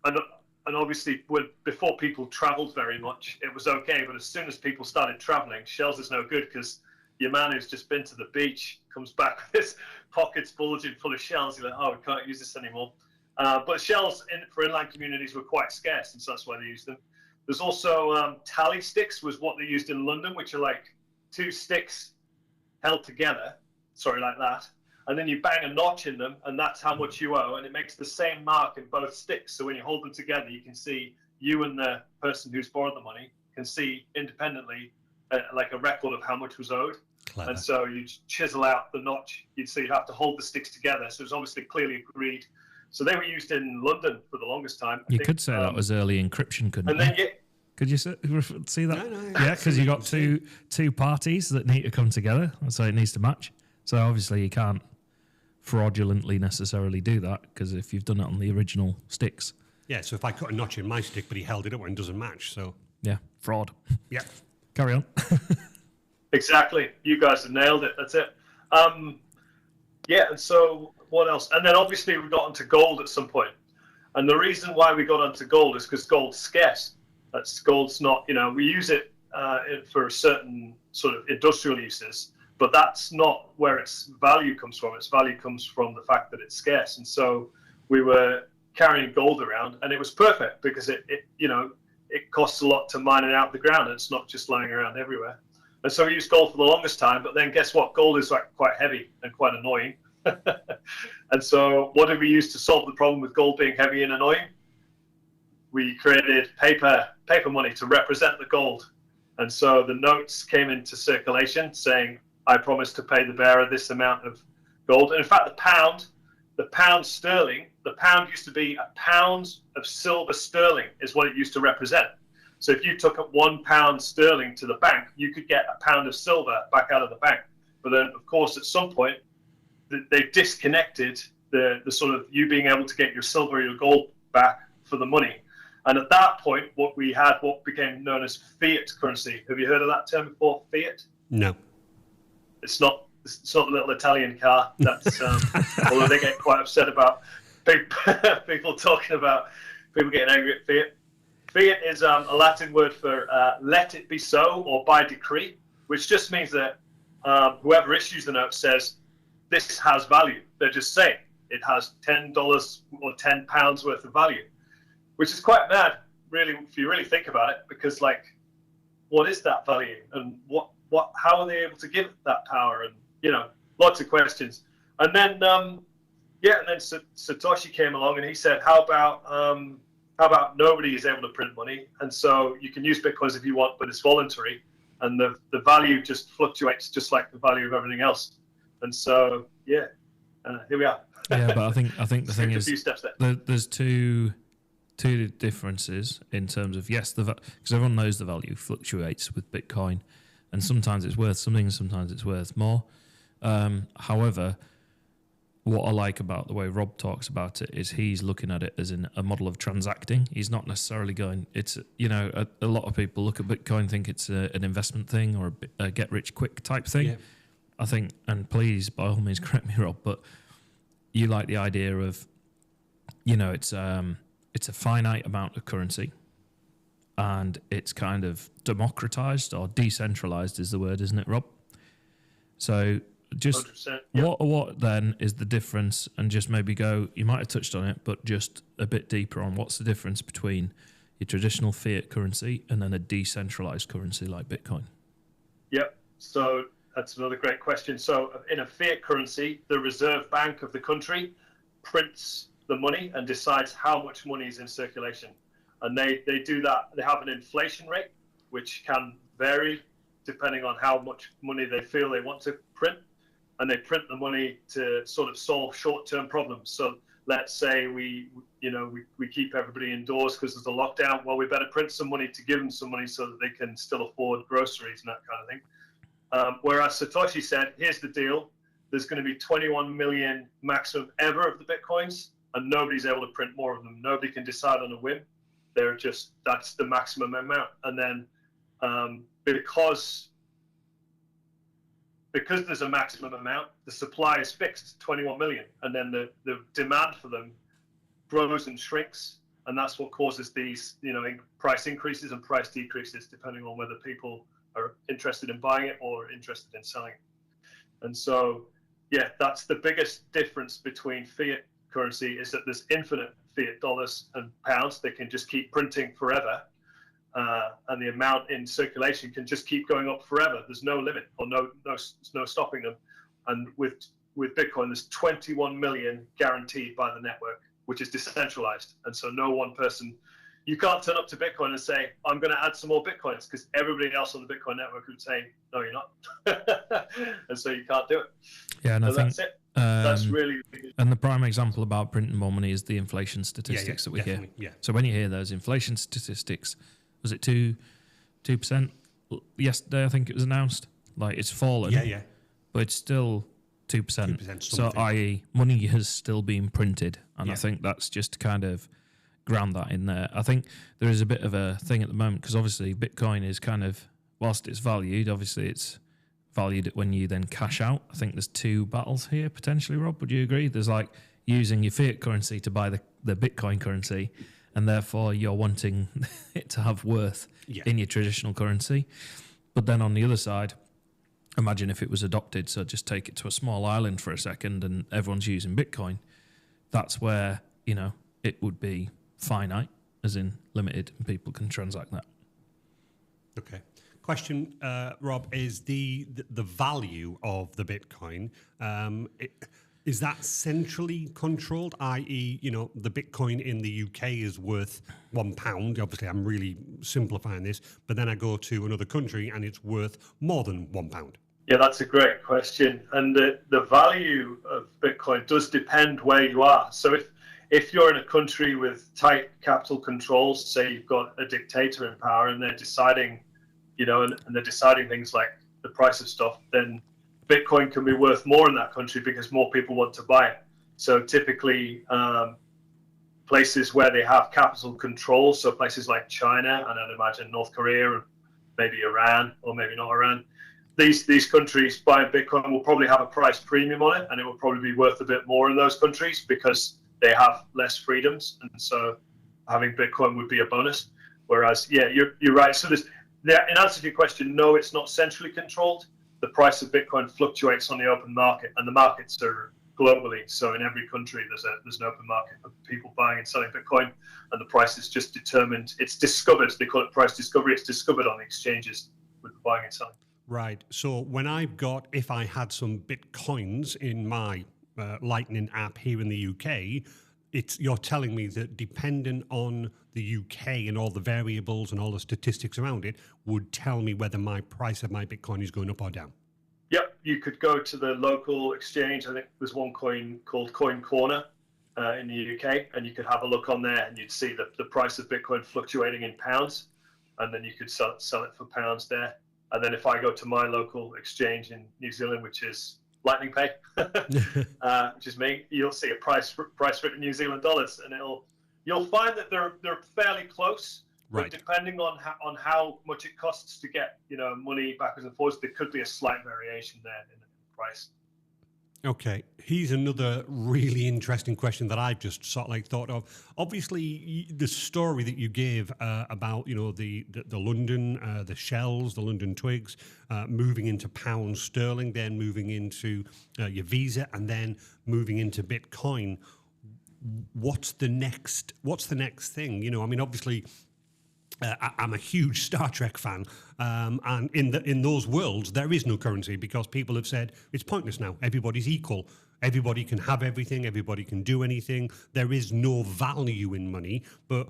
And obviously, before people travelled very much, it was okay. But as soon as people started travelling, shells is no good, because your man who's just been to the beach comes back with his pockets bulging full of shells. You're like, oh, we can't use this anymore. But shells for inland communities were quite scarce, and so that's why they used them. There's also tally sticks was what they used in London, which are like 2 sticks held together, like that. And then you bang a notch in them, and that's how much you owe, and it makes the same mark in both sticks. So when you hold them together, you can see, you and the person who's borrowed the money can see independently like a record of how much was owed. Clever. And so you chisel out the notch. So you'd have to hold the sticks together. So it's obviously clearly agreed. So they were used in London for the longest time. You could say that was early encryption, couldn't and you? Then could you see that? No, yeah, because you got two parties that need to come together, so it needs to match. So obviously you can't fraudulently necessarily do that, because if you've done it on the original sticks. Yeah, so if I cut a notch in my stick, but he held it up and it doesn't match, so... Yeah, fraud. Yeah. Carry on. Exactly. You guys have nailed it. That's it. And so what else? And then obviously we got onto gold at some point. And the reason why we got onto gold is because gold's scarce. Gold's not, we use it for certain sort of industrial uses, but that's not where its value comes from. Its value comes from the fact that it's scarce. And so we were carrying gold around, and it was perfect because it costs a lot to mine it out of the ground, and it's not just lying around everywhere. And so we used gold for the longest time, but then guess what? Gold is quite heavy and quite annoying. And so what did we use to solve the problem with gold being heavy and annoying? We created paper money to represent the gold. And so the notes came into circulation saying, I promise to pay the bearer this amount of gold. And in fact, the pound sterling, the pound used to be a pound of silver sterling is what it used to represent. So if you took up £1 sterling to the bank, you could get a pound of silver back out of the bank. But then, of course, at some point, they disconnected the sort of you being able to get your silver or your gold back for the money. And at that point, what became known as fiat currency. Have you heard of that term before, fiat? No. It's not the little Italian car. That's although they get quite upset about people talking about people getting angry at fiat. Fiat is a Latin word for let it be so, or by decree, which just means that whoever issues the note says this has value. They're just saying it has $10 or £10 worth of value, which is quite mad, really, if you really think about it, because like, what is that value, and how are they able to give it that power, and lots of questions. And then and then Satoshi came along and he said, how about nobody is able to print money, and so you can use Bitcoins if you want, but it's voluntary, and the value just fluctuates just like the value of everything else. And so here we are. Yeah, but I think the thing is, a few steps there. There's two differences in terms of, yes, because everyone knows the value fluctuates with Bitcoin, and sometimes it's worth something, sometimes it's worth more. However, what I like about the way Rob talks about it is he's looking at it as a model of transacting. He's not necessarily going, it's, a lot of people look at Bitcoin, think it's an investment thing or a get rich quick type thing. Yeah. I think, and please, by all means, correct me, Rob, but you like the idea of, it's a finite amount of currency, and it's kind of democratized or decentralized is the word, isn't it, Rob? So just what then is the difference, and just maybe you might have touched on it, but just a bit deeper on what's the difference between your traditional fiat currency and then a decentralized currency like Bitcoin? Yep. So that's another great question. So in a fiat currency, the Reserve Bank of the country prints the money and decides how much money is in circulation. And they do that. They have an inflation rate, which can vary depending on how much money they feel they want to print. And they print the money to sort of solve short-term problems. So let's say we keep everybody indoors because there's a lockdown. Well, we better print some money to give them some money so that they can still afford groceries and that kind of thing. Whereas Satoshi said, here's the deal. There's going to be 21 million maximum ever of the Bitcoins, and nobody's able to print more of them. Nobody can decide on a whim. That's the maximum amount. And then because there's a maximum amount, the supply is fixed, 21 million. And then the demand for them grows and shrinks. And that's what causes these, price increases and price decreases, depending on whether people are interested in buying it or interested in selling it. And so, that's the biggest difference between fiat currency, is that there's infinite fiat dollars and pounds. They can just keep printing forever. And the amount in circulation can just keep going up forever. There's no limit or no stopping them. And with Bitcoin, there's 21 million guaranteed by the network, which is decentralized. And so no one person, you can't turn up to Bitcoin and say, I'm going to add some more Bitcoins, because everybody else on the Bitcoin network would say, no, you're not. And so you can't do it. Yeah, and so I think that's it. That's really. And the prime example about printing more money is the inflation statistics that we hear. Yeah. So when you hear those inflation statistics, was it 2% yesterday? I think it was announced. Like, it's fallen. Yeah. But it's still 2%. So, i.e., money has still been printed, and I think that's just to kind of ground that in there. I think there is a bit of a thing at the moment, because obviously Bitcoin is kind of, whilst it's valued, obviously it's valued when you then cash out. I think there's two battles here potentially, Rob. Would you agree? There's like using your fiat currency to buy the Bitcoin currency, and therefore you're wanting it to have worth in your traditional currency. But then on the other side, imagine if it was adopted, so just take it to a small island for a second and everyone's using Bitcoin. That's where, it would be finite, as in limited, and people can transact that. Okay. Question, Rob, is the value of the Bitcoin, is that centrally controlled, i.e., the Bitcoin in the UK is worth £1. Obviously, I'm really simplifying this, but then I go to another country and it's worth more than £1. Yeah, that's a great question. And the value of Bitcoin does depend where you are. So if you're in a country with tight capital controls, say you've got a dictator in power and they're deciding, and they're deciding things like the price of stuff, then Bitcoin can be worth more in that country because more people want to buy it. So typically, places where they have capital control, so places like China, and I'd imagine North Korea, and maybe Iran, or maybe not Iran, these countries buying Bitcoin will probably have a price premium on it, and it will probably be worth a bit more in those countries because they have less freedoms, and so having Bitcoin would be a bonus. Whereas, yeah, you're right. So in answer to your question, no, it's not centrally controlled. The price of Bitcoin fluctuates on the open market, and the markets are globally. So in every country, there's an open market of people buying and selling Bitcoin, and the price is just determined. It's discovered. They call it price discovery. It's discovered on the exchanges with the buying and selling. Right. So if I had some Bitcoins in my Lightning app here in the UK, you're telling me that dependent on the UK and all the variables and all the statistics around it would tell me whether my price of my Bitcoin is going up or down. Yep, you could go to the local exchange. I think there's one coin called Coin Corner in the UK, and you could have a look on there, and you'd see the price of Bitcoin fluctuating in pounds, and then you could sell it for pounds there. And then if I go to my local exchange in New Zealand, which is LightningPay, which is me, you'll see a price written New Zealand dollars, and you'll find that they're fairly close. Right. But depending on how much it costs to get money backwards and forwards, there could be a slight variation there in the price. Okay, here's another really interesting question that I've just sort of like thought of. Obviously, the story that you gave about the London, the shells, the London twigs, moving into pound sterling, then moving into your Visa, and then moving into Bitcoin. What's the next thing? I mean, obviously. I'm a huge Star Trek fan, and in those worlds there is no currency because people have said it's pointless now. Everybody's equal. Everybody can have everything. Everybody can do anything. There is no value in money. But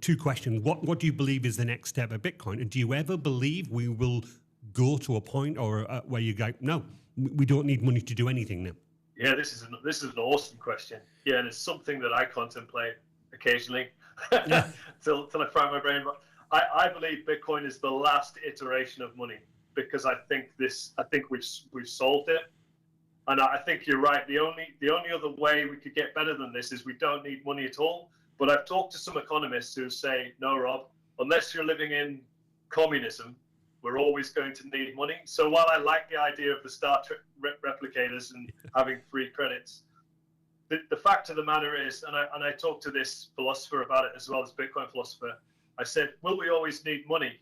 two questions: what do you believe is the next step of Bitcoin? And do you ever believe we will go to a point or where you go, no, we don't need money to do anything now? Yeah, this is an awesome question. Yeah, and it's something that I contemplate occasionally. till I fry my brain. But I believe Bitcoin is the last iteration of money because I think we've solved it, and I think you're right. The only other way we could get better than this is we don't need money at all. But I've talked to some economists who say, no, Rob, unless you're living in communism, we're always going to need money. So while I like the idea of the Star Trek replicators and having free credits, the fact of the matter is, and I talked to this philosopher about it as well, this Bitcoin philosopher, I said, will we always need money?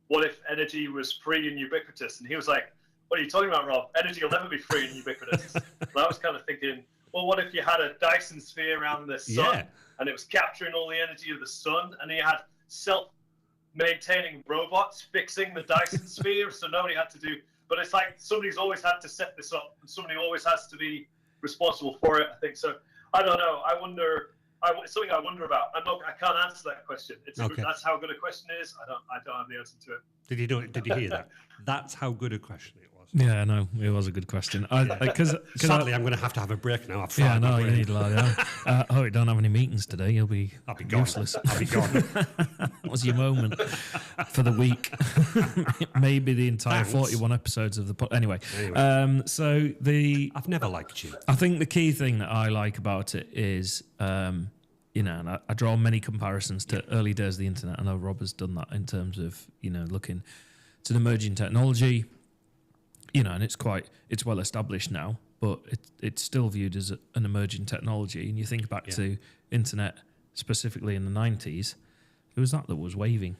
What if energy was free and ubiquitous? And he was like, what are you talking about, Rob? Energy will never be free and ubiquitous. And I was kind of thinking, well, what if you had a Dyson sphere around the sun and it was capturing all the energy of the sun, and you had self-maintaining robots fixing the Dyson sphere, so nobody had to do, but it's like somebody's always had to set this up, and somebody always has to be responsible for it, I think. So I don't know. It's something I wonder about. I can't answer that question. That's how good a question it is. I don't have the answer to it. Did you hear that? That's how good a question it was. Yeah, no, it was a good question. Sadly, I'm going to have a break now. You need a lot. You don't have any meetings today. I'll be useless. I'll be gone. That was your moment for the week. Maybe the entire 41 episodes of the pod. Anyway. I've never liked you. I think the key thing that I like about it is, and I draw many comparisons to early days of the internet. I know Rob has done that in terms of, looking to the emerging technology. And it's well established now, but it's still viewed as an emerging technology. And you think back to internet specifically in the 90s, who was that was waving?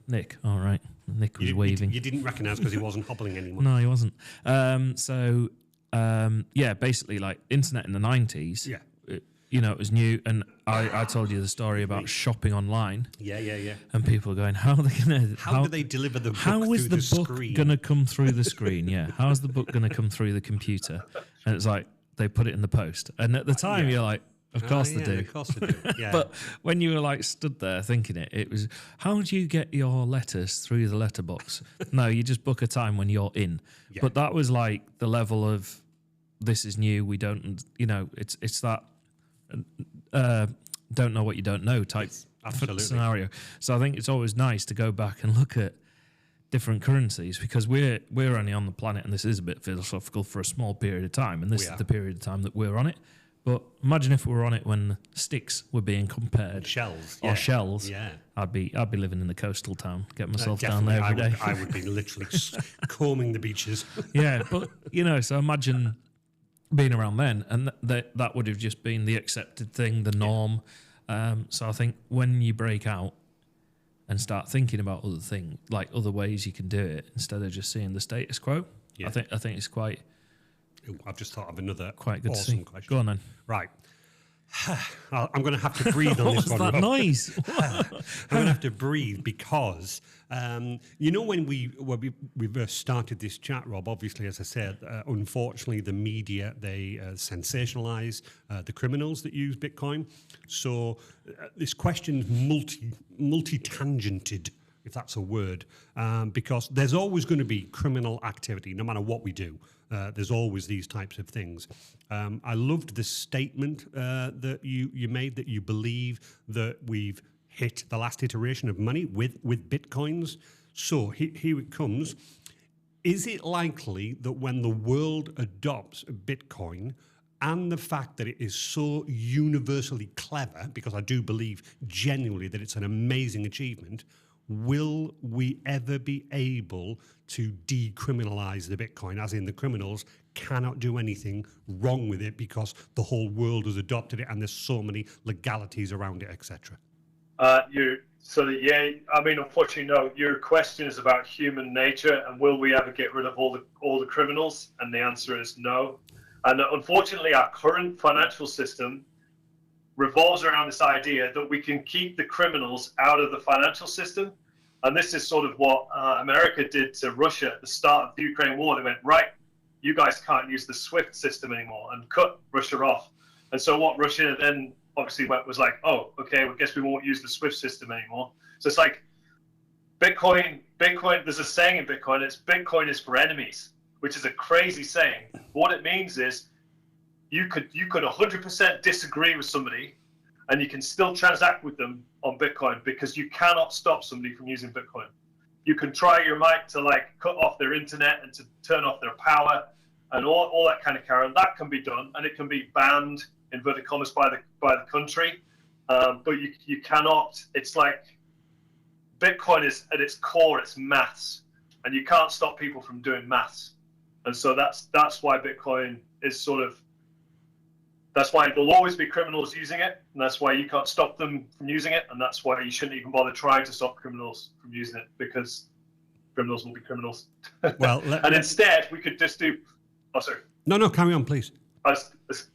Nick. All right. Nick was waving. You didn't recognise because he wasn't hobbling anymore. No, he wasn't. Basically like internet in the 90s. Yeah. It was new, and I told you the story about shopping online. Yeah. And people are going, how are they going to... How do they deliver the book How through is the book going to come through the screen? Yeah, how is the book going to come through the computer? And it's like, they put it in the post. And at the time, you're like, Of course they do. Of course they do. Yeah. But when you were like stood there thinking it was, how do you get your letters through the letterbox? No, you just book a time when you're in. Yeah. But that was like the level of, this is new. We don't, it's that don't know what you don't know type scenario. So I think it's always nice to go back and look at different currencies, because we're only on the planet, and this is a bit philosophical, for a small period of time, and this is the period of time that we're on it. But imagine if we were on it when sticks were being compared, shells. Yeah. I'd be living in the coastal town, get myself down there every day. I would be literally combing the beaches. Yeah, but so imagine being around then, and that would have just been the accepted thing, the norm. So I think when you break out and start thinking about other things, like other ways you can do it, instead of just seeing the status quo, I think it's quite. Ooh, I've just thought of another quite good awesome question. Go on then. Right. I'm going to have to breathe on this one. What's that noise? I'm going to have to breathe because, when we first started this chat, Rob, obviously, as I said, unfortunately, the media, they sensationalise the criminals that use Bitcoin. So this question's multi-tangented, if that's a word, because there's always going to be criminal activity, no matter what we do. There's always these types of things. I loved the statement that you made, that you believe that we've hit the last iteration of money with Bitcoins. So here it comes. Is it likely that when the world adopts Bitcoin, and the fact that it is so universally clever, because I do believe genuinely that it's an amazing achievement, will we ever be able to decriminalize the Bitcoin, as in the criminals cannot do anything wrong with it because the whole world has adopted it and there's so many legalities around it, etc.? Unfortunately, no. Your question is about human nature and will we ever get rid of all the criminals? And the answer is no. And unfortunately, our current financial system revolves around this idea that we can keep the criminals out of the financial system. And this is sort of what America did to Russia at the start of the Ukraine war. They went, right, you guys can't use the SWIFT system anymore, and cut Russia off. And so what Russia then obviously was like, oh, okay, well, I guess we won't use the SWIFT system anymore. So it's like Bitcoin, there's a saying in Bitcoin, it's Bitcoin is for enemies, which is a crazy saying. What it means is you could 100% disagree with somebody and you can still transact with them on Bitcoin, because you cannot stop somebody from using Bitcoin. You can try your might to cut off their internet and to turn off their power and all that kind of carry on. That can be done, and it can be banned, inverted commas, by the country. But you cannot. It's like Bitcoin is at its core, it's maths, and you can't stop people from doing maths. And so that's why Bitcoin is sort of. That's why there'll always be criminals using it, and that's why you can't stop them from using it, and that's why you shouldn't even bother trying to stop criminals from using it, because criminals will be criminals. Well, instead we could just do. Oh, sorry. No, carry on, please. I was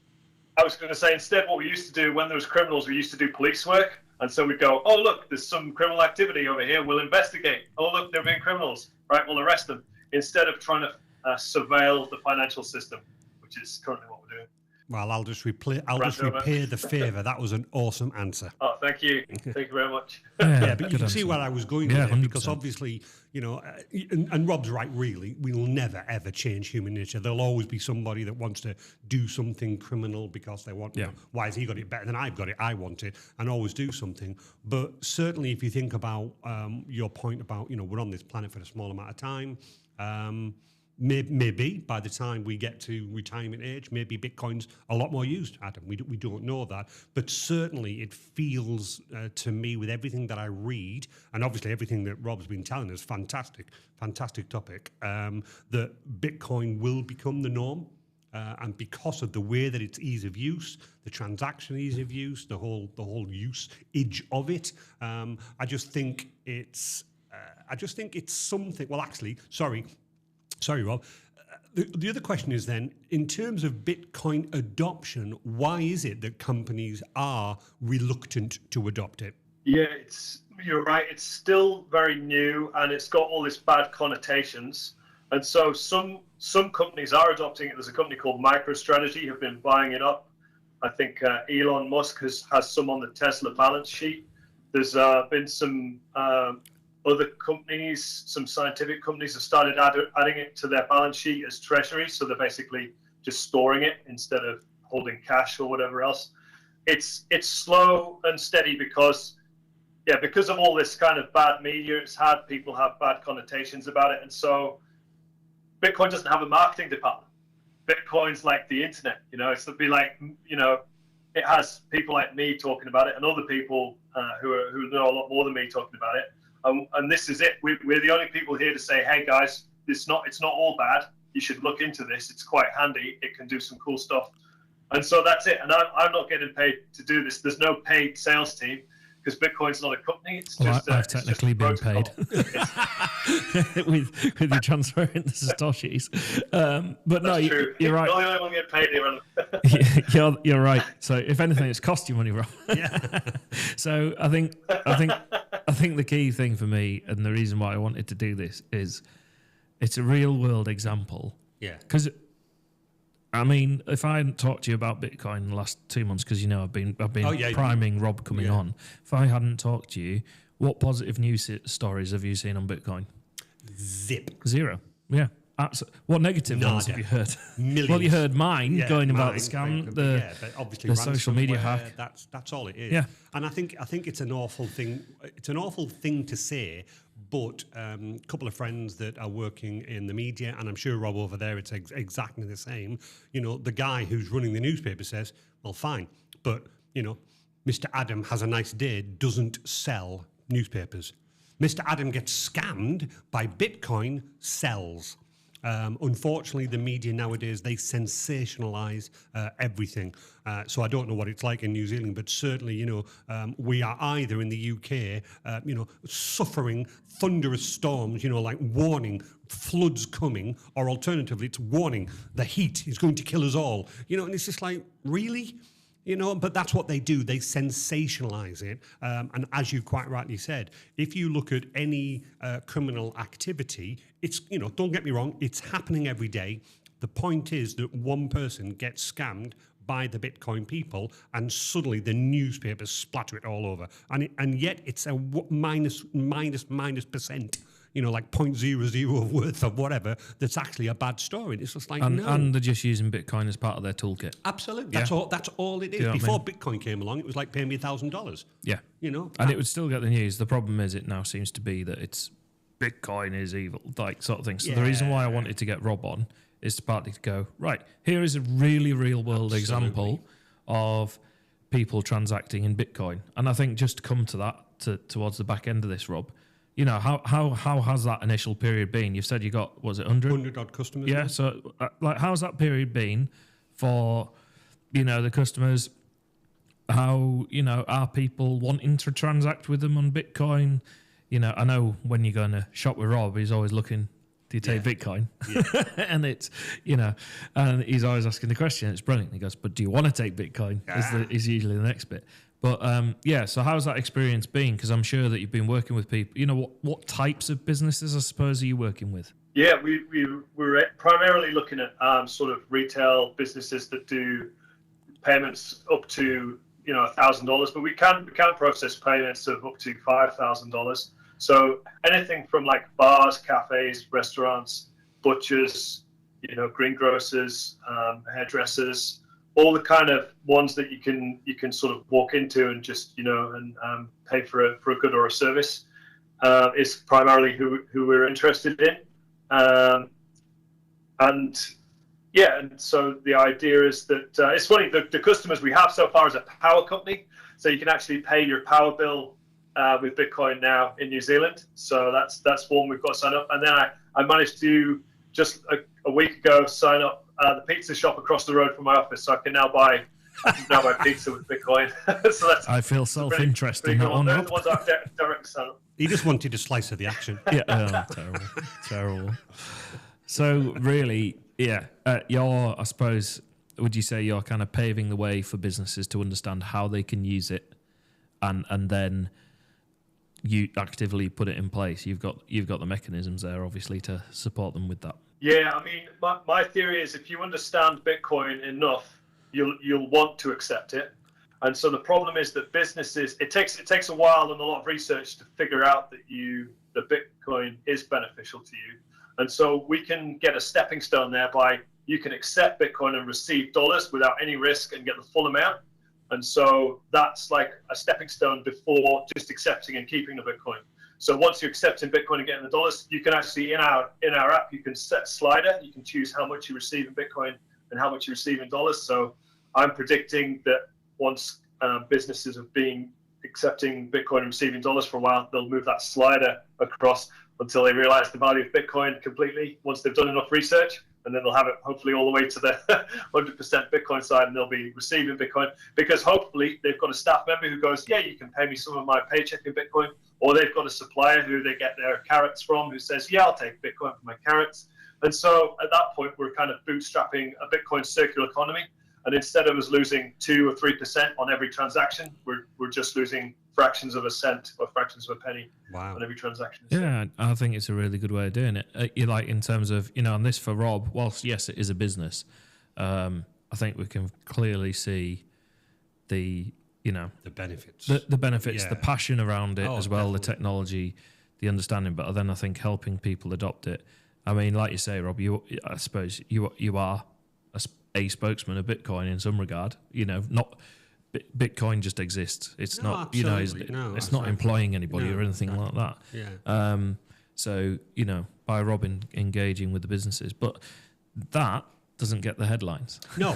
going to say, instead, what we used to do when there was criminals, we used to do police work, and so we'd go, oh look, there's some criminal activity over here. We'll investigate. Oh look, they're being criminals. Right, we'll arrest them, instead of trying to surveil the financial system, which is currently what we're doing. Well, I'll just repay the favour. That was an awesome answer. Oh, thank you. Thank you very much. Yeah, but you can see where I was going with it, 100%. because obviously, and Rob's right, really, we'll never, ever change human nature. There'll always be somebody that wants to do something criminal because they want, why has he got it better than I've got it? I want it, and always do something. But certainly, if you think about your point about, we're on this planet for a small amount of time, maybe by the time we get to retirement age, maybe Bitcoin's a lot more used, Adam. We don't know that. But certainly it feels to me, with everything that I read, and obviously everything that Rob's been telling us, fantastic topic, that Bitcoin will become the norm. And because of the way that it's ease of use, the transaction ease of use, the whole usage of it, I just think it's something. Well, actually, sorry, Rob. The other question is then, in terms of Bitcoin adoption, why is it that companies are reluctant to adopt it? Yeah, you're right. It's still very new, and it's got all these bad connotations. And so some companies are adopting it. There's a company called MicroStrategy who've been buying it up. I think Elon Musk has some on the Tesla balance sheet. There's been some other companies, some scientific companies have started adding it to their balance sheet as treasury. So they're basically just storing it instead of holding cash or whatever else. It's slow and steady because of all this kind of bad media it's had. People have bad connotations about it. And so Bitcoin doesn't have a marketing department. Bitcoin's like the internet, it's to be like, it has people like me talking about it and other people who know a lot more than me talking about it. And this is it. We're the only people here to say, hey guys, it's not all bad. You should look into this. It's quite handy. It can do some cool stuff. And so that's it. And I'm not getting paid to do this. There's no paid sales team because Bitcoin's not a company. It's just I've technically been paid with you transferring the Satoshis. But no, you're right. You're the only one get paid here. You're right. So if anything, it's cost you money, Rob. Yeah. So I think the key thing for me and the reason why I wanted to do this is it's a real world example. Yeah. Because I mean, if I hadn't talked to you about Bitcoin in the last 2 months, because I've been priming Rob coming on. If I hadn't talked to you, what positive news stories have you seen on Bitcoin? Zip. Zero. Yeah. What negative ones have you heard? Millions. Well, you heard mine going about the scam, but obviously the social media hack. That's all it is. Yeah. And I think it's an awful thing. It's an awful thing to say. But a couple of friends that are working in the media, and I'm sure Rob over there, it's exactly the same. The guy who's running the newspaper says, well, fine, but, Mr. Adam has a nice day, doesn't sell newspapers. Mr. Adam gets scammed by Bitcoin, sells. Unfortunately, the media nowadays, they sensationalize everything. So I don't know what it's like in New Zealand, but certainly, we are either in the UK, suffering thunderous storms, like warning, floods coming, or alternatively, it's warning, the heat is going to kill us all. And it's just like, really? But that's what they do. They sensationalize it. And as you quite rightly said, if you look at any criminal activity, it's, don't get me wrong, it's happening every day. The point is that one person gets scammed by the Bitcoin people and suddenly the newspapers splatter it all over. And yet it's a minus percent. Like 0.00 of worth of whatever, that's actually a bad story. It's just like, no. And they're just using Bitcoin as part of their toolkit. Absolutely. That's all it is. Before Bitcoin came along, it was like, pay me $1,000. Yeah. And it would still get the news. The problem is it now seems to be that it's Bitcoin is evil, like sort of thing. So the reason why I wanted to get Rob on is partly to go, right, here is a really real world example of people transacting in Bitcoin. And I think just to come to that, towards the back end of this, Rob, how has that initial period been? You've said you got, was it 100 odd customers? Yeah. So how's that period been for, the customers? How, are people wanting to transact with them on Bitcoin? I know when you're going to shop with Rob, he's always looking, do you take Bitcoin? Yeah. And it's, and he's always asking the question. It's brilliant. He goes, but do you want to take Bitcoin? Is usually the next bit. But so how's that experience been? Because I'm sure that you've been working with people. What types of businesses, I suppose, are you working with? Yeah, we're primarily looking at sort of retail businesses that do payments up to $1,000, but we can process payments of up to $5,000. So anything from like bars, cafes, restaurants, butchers, greengrocers, hairdressers. All the kind of ones that you can sort of walk into and just and pay for a good or a service is primarily who we're interested in, and so the idea is that it's funny, the customers we have so far is a power company, so you can actually pay your power bill with Bitcoin now in New Zealand. So that's one we've got signed up, and then I managed to just a week ago sign up the pizza shop across the road from my office, so I can now buy pizza with Bitcoin. So that's I feel self-interest in that one. They're the ones I direct sign up. He just wanted a slice of the action. Yeah, terrible. So really, you're, I suppose, would you say you're kind of paving the way for businesses to understand how they can use it, and then you actively put it in place? You've got the mechanisms there, obviously, to support them with that. Yeah, I mean, my theory is if you understand Bitcoin enough, you'll want to accept it. And so the problem is that businesses, it takes a while and a lot of research to figure out that the Bitcoin is beneficial to you. And so we can get a stepping stone there by you can accept Bitcoin and receive dollars without any risk and get the full amount. And so that's like a stepping stone before just accepting and keeping the Bitcoin. So once you're accepting Bitcoin and getting the dollars, you can actually, in our app, you can set a slider. You can choose how much you receive in Bitcoin and how much you receive in dollars. So I'm predicting that once businesses have been accepting Bitcoin and receiving dollars for a while, they'll move that slider across until they realize the value of Bitcoin completely once they've done enough research. And then they'll have it hopefully all the way to the 100% Bitcoin side, and they'll be receiving Bitcoin because hopefully they've got a staff member who goes, yeah, you can pay me some of my paycheck in Bitcoin. Or they've got a supplier who they get their carrots from who says, yeah, I'll take Bitcoin for my carrots. And so at that point, we're kind of bootstrapping a Bitcoin circular economy. And instead of us losing 2 or 3% on every transaction, we're just losing fractions of a cent or fractions of a penny on every transaction. Yeah, I think it's a really good way of doing it. You like in terms of, and this for Rob, whilst yes, it is a business, I think we can clearly see the benefits, the benefits, the passion around it as well, definitely. The technology, the understanding, but then I think helping people adopt it. I mean, like you say, Rob, I suppose you are a spokesman of Bitcoin in some regard. Not Bitcoin just exists. It's not, it's not employing anybody or anything like that. Yeah. So by Rob engaging with the businesses, but that doesn't get the headlines. No,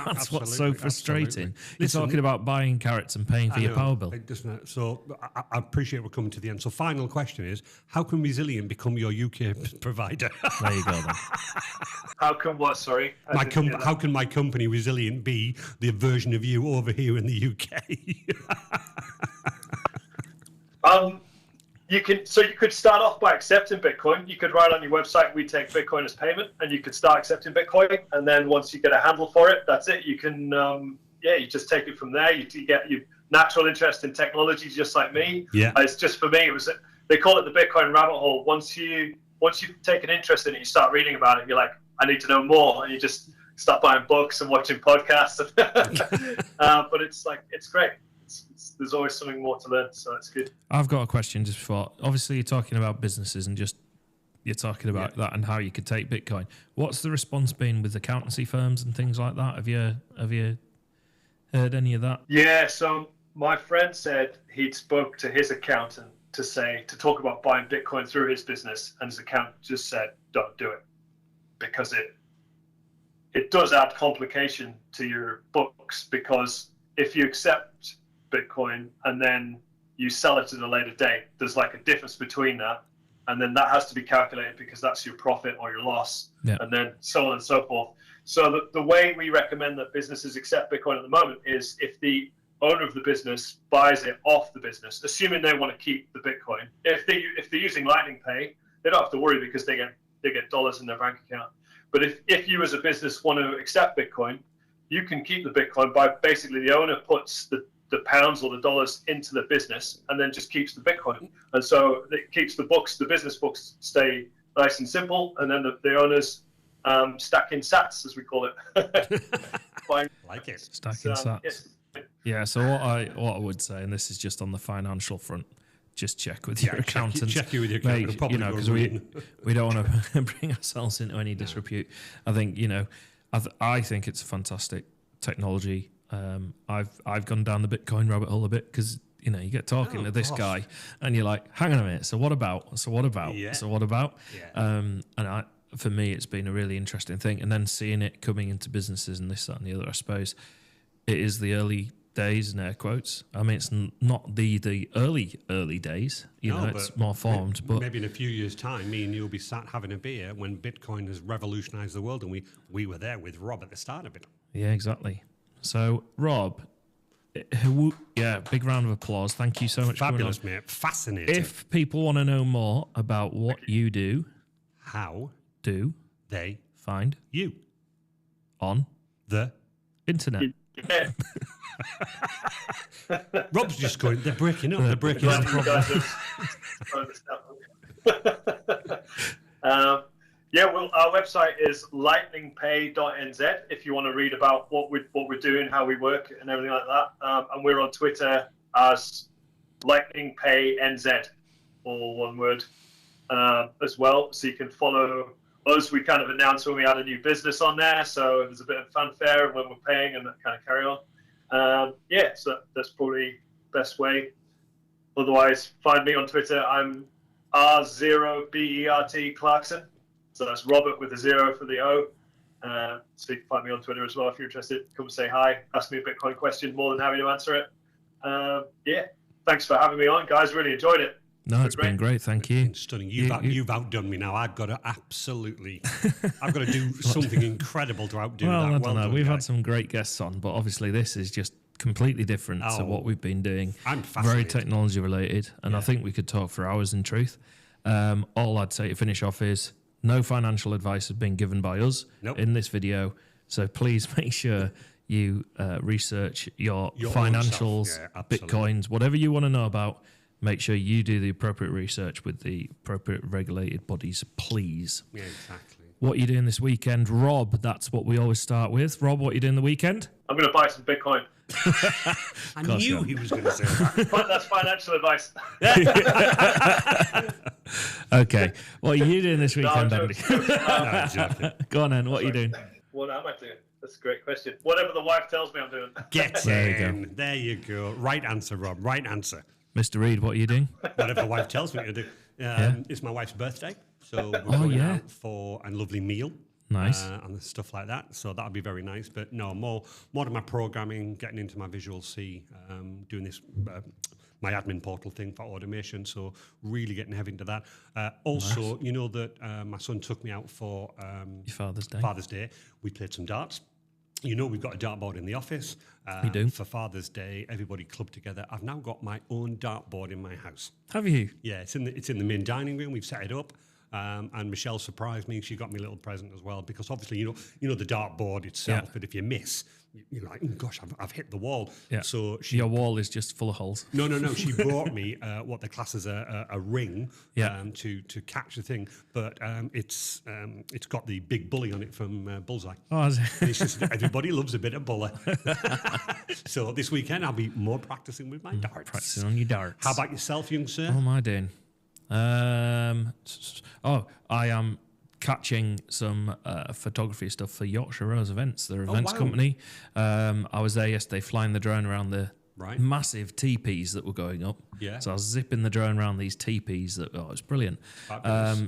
that's what's so frustrating. You're talking about buying carrots and paying for your power bill. So I appreciate we're coming to the end. So final question is, how can Resilient become your UK provider? There you go then. How can what, sorry? How can my company Resilient be the version of you over here in the UK? You could start off by accepting Bitcoin. You could write on your website, we take Bitcoin as payment, and you could start accepting Bitcoin. And then once you get a handle for it, that's it. You can, you just take it from there. You get your natural interest in technology, just like me. Yeah. It's just for me. They call it the Bitcoin rabbit hole. Once you take an interest in it, you start reading about it. You're like, I need to know more, and you just start buying books and watching podcasts. But it's great. There's always something more to learn, so it's good. I've got a question just before. Obviously, you're talking about businesses and you're talking about that and how you could take Bitcoin. What's the response been with accountancy firms and things like that? Have you heard any of that? Yeah, so my friend said he'd spoke to his accountant to talk about buying Bitcoin through his business, and his accountant just said, don't do it, because it does add complication to your books, because if you accept Bitcoin and then you sell it at a later date, there's like a difference between that, and then that has to be calculated because that's your profit or your loss, and then so on and so forth. So the way we recommend that businesses accept Bitcoin at the moment is if the owner of the business buys it off the business, assuming they want to keep the Bitcoin. If they're using Lightning Pay, they don't have to worry because they get dollars in their bank account. But if you as a business want to accept Bitcoin, you can keep the Bitcoin by basically the owner puts the pounds or the dollars into the business and then just keeps the Bitcoin. And so it keeps the business books stay nice and simple, and then the owners stack in sats, as we call it. Like it. Stacking sats. Yes. Yeah, so what I would say, and this is just on the financial front, just check with your accountant. Check with your accountant. Because we don't want to bring ourselves into any disrepute. I think, I think it's a fantastic technology. I've gone down the Bitcoin rabbit hole a bit because you get talking to this guy and you're like, hang on a minute, so what about? And for me it's been a really interesting thing, and then seeing it coming into businesses and this, that and the other. I suppose it is the early days, in air quotes. I mean, it's not the early days, it's more formed, but maybe in a few years' time, me and you'll be sat having a beer when Bitcoin has revolutionized the world, and we were there with Rob at the start of it. Yeah, exactly. So, Rob, big round of applause. Thank you so much. Fabulous, mate. Fascinating. If people want to know more about what you do, how do they find you on the internet? Yeah. Rob's just going, they're breaking up. They're breaking up. Yeah, well, our website is LightningPay.NZ if you want to read about what we're doing, how we work, and everything like that. And we're on Twitter as LightningPayNZ, all one word, as well. So you can follow us. We kind of announced when we had a new business on there, so there's a bit of fanfare when we're paying and that kind of carry on. Yeah, so that's probably the best way. Otherwise, find me on Twitter. I'm R0BERT Clarkson. So that's Robert with a 0 for the O. So you can find me on Twitter as well if you're interested. Come say hi, ask me a Bitcoin question. More than happy to answer it. Yeah, thanks for having me on, guys. Really enjoyed it. No, it's been great. Thank you. Stunning. You've outdone me now. I've got to I've got to do something incredible to outdo that. I don't know. We've had some great guests on, but obviously this is just completely different to what we've been doing. I'm fascinated. Very technology related, and I think we could talk for hours in truth. All I'd say to finish off is no financial advice has been given by us in this video, so please make sure you research your financials, Bitcoins, whatever you want to know about. Make sure you do the appropriate research with the appropriate regulated bodies, please. Yeah, exactly. What are you doing this weekend, Rob? That's what we always start with. Rob, what are you doing the weekend? I'm going to buy some Bitcoin. I knew he was going to say that. But that's financial advice. Okay. What are you doing this weekend, No, Andy? Go on, then. What are you doing? What am I doing? That's a great question. Whatever the wife tells me I'm doing. Get There you in. There you go. Right answer, Rob. Right answer. Mr. Reed, what are you doing? Whatever the wife tells me to do. It's my wife's birthday, so we're going out for a lovely meal. Nice. And stuff like that. So that'll be very nice. But no, more of my programming, getting into my Visual C, doing this, my admin portal thing for automation. So really getting heavy into that. Also, you know that my son took me out for Your Father's Day. Father's Day. We played some darts. You know, we've got a dartboard in the office. We do. For Father's Day, everybody clubbed together. I've now got my own dartboard in my house. Have you? Yeah, it's in the main dining room. We've set it up. And Michelle surprised me. She got me a little present as well because obviously you know the dartboard itself. But if you miss, you're like, oh gosh, I've hit the wall. Yeah. So Your wall is just full of holes. No. She brought me what they class as a ring to catch the thing, but it's got the big bully on it from Bullseye. Oh, is it? It's just everybody loves a bit of bully. So this weekend I'll be more practicing with my darts. Practicing on your darts. How about yourself, young sir? What am I doing? I am catching some photography stuff for Yorkshire Rose Events, their events company. I was there yesterday flying the drone around the massive teepees that were going up. Yeah. So I was zipping the drone around these teepees. It's brilliant.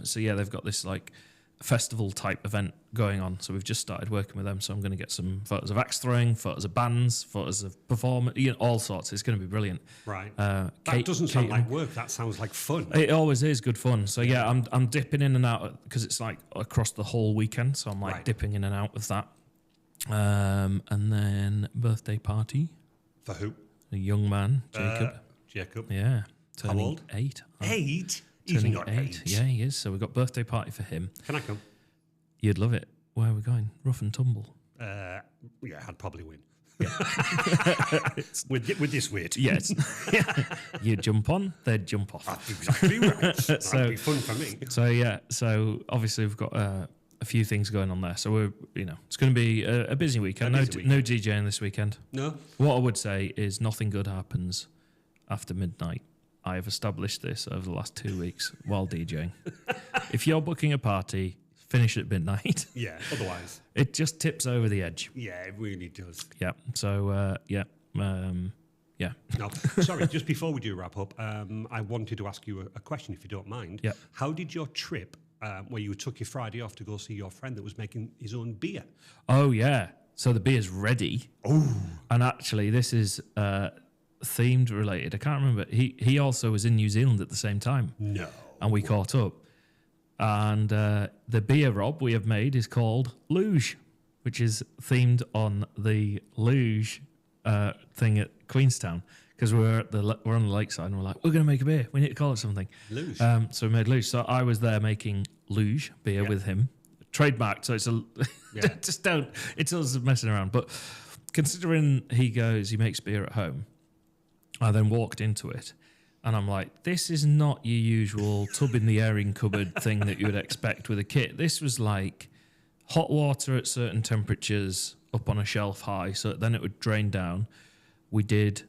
So yeah, they've got this like festival type event going on. So we've just started working with them. So I'm going to get some photos of axe throwing, photos of bands, photos of performance, all sorts. It's going to be brilliant. Right. That doesn't sound like work. That sounds like fun. It always is good fun. So yeah, I'm dipping in and out because it's like across the whole weekend. So I'm like dipping in and out of that. And then birthday party. For who? A young man, Jacob. Jacob. Yeah. How old? 8. 8? He's Turning not 8. Yeah, he is. So we've got birthday party for him. Can I come? You'd love it. Where are we going? Rough and tumble. Yeah, I'd probably win. with this weight. Yes. You'd jump on, they'd jump off. That's exactly right. That'd be fun for me. So yeah, so obviously we've got a few things going on there. So we're, it's going to be a busy weekend. No DJing this weekend. No. What I would say is nothing good happens after midnight. I have established this over the last 2 weeks while DJing. If you're booking a party, finish at midnight. Yeah, otherwise. It just tips over the edge. Yeah, it really does. Yeah. So, yeah. No, sorry, just before we do wrap up, I wanted to ask you a question, if you don't mind. Yeah. How did your trip, where you took your Friday off to go see your friend that was making his own beer? Oh, yeah. So the beer's ready. Oh. And actually, this is themed related. I can't remember. He also was in New Zealand at the same time. No. And we caught up. And the beer, Rob, we have made is called Luge, which is themed on the luge thing at Queenstown. Because we're on the lakeside and we're like, we're going to make a beer. We need to call it something. Luge. So we made Luge. So I was there making Luge beer with him. Trademarked. So it's just don't. It's us messing around. But considering he makes beer at home, I then walked into it And I'm like, this is not your usual tub in the airing cupboard thing that you would expect with a kit. This was like hot water at certain temperatures up on a shelf high, so then it would drain down. We did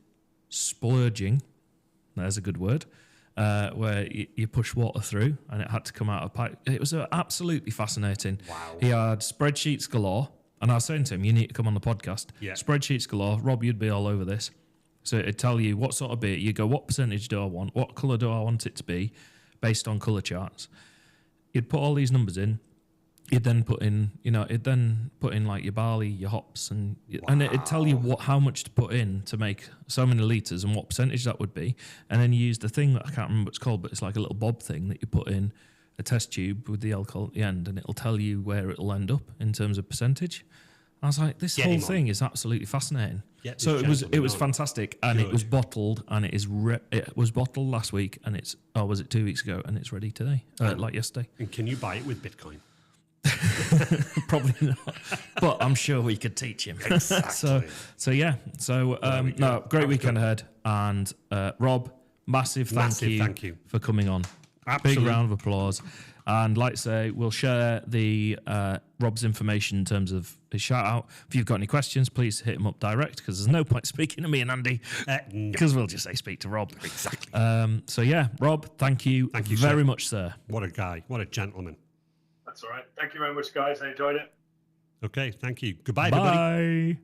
splurging, there's a good word, where you push water through and it had to come out of pipe. It was absolutely fascinating. Wow. He had spreadsheets galore, and I was saying to him, you need to come on the podcast. Yeah. Spreadsheets galore. Rob, you'd be all over this. So it'd tell you what sort of beer. You go, what percentage do I want? What colour do I want it to be based on colour charts? You'd put all these numbers in. You'd then put in, like your barley, your hops, and it'd tell you how much to put in to make so many litres and what percentage that would be. And then you use the thing that I can't remember what it's called, but it's like a little bob thing that you put in a test tube with the alcohol at the end, and it'll tell you where it'll end up in terms of percentage. I was like, this whole thing is absolutely fascinating. So it was fantastic, and it was bottled, and it was bottled last week, and was it 2 weeks ago, and it's ready today, like yesterday. And can you buy it with Bitcoin? Probably not, but I'm sure we could teach him. Exactly. Great weekend ahead, and Rob, massive thank you for coming on. Absolutely. Big round of applause. And like I say, we'll share the Rob's information in terms of his shout out. If you've got any questions, please hit him up direct, because there's no point speaking to me and Andy, because we'll just say speak to Rob. Exactly. Rob, thank you very much, sir. What a guy. What a gentleman. That's all right. Thank you very much, guys. I enjoyed it. Okay, thank you. Goodbye, everybody. Bye.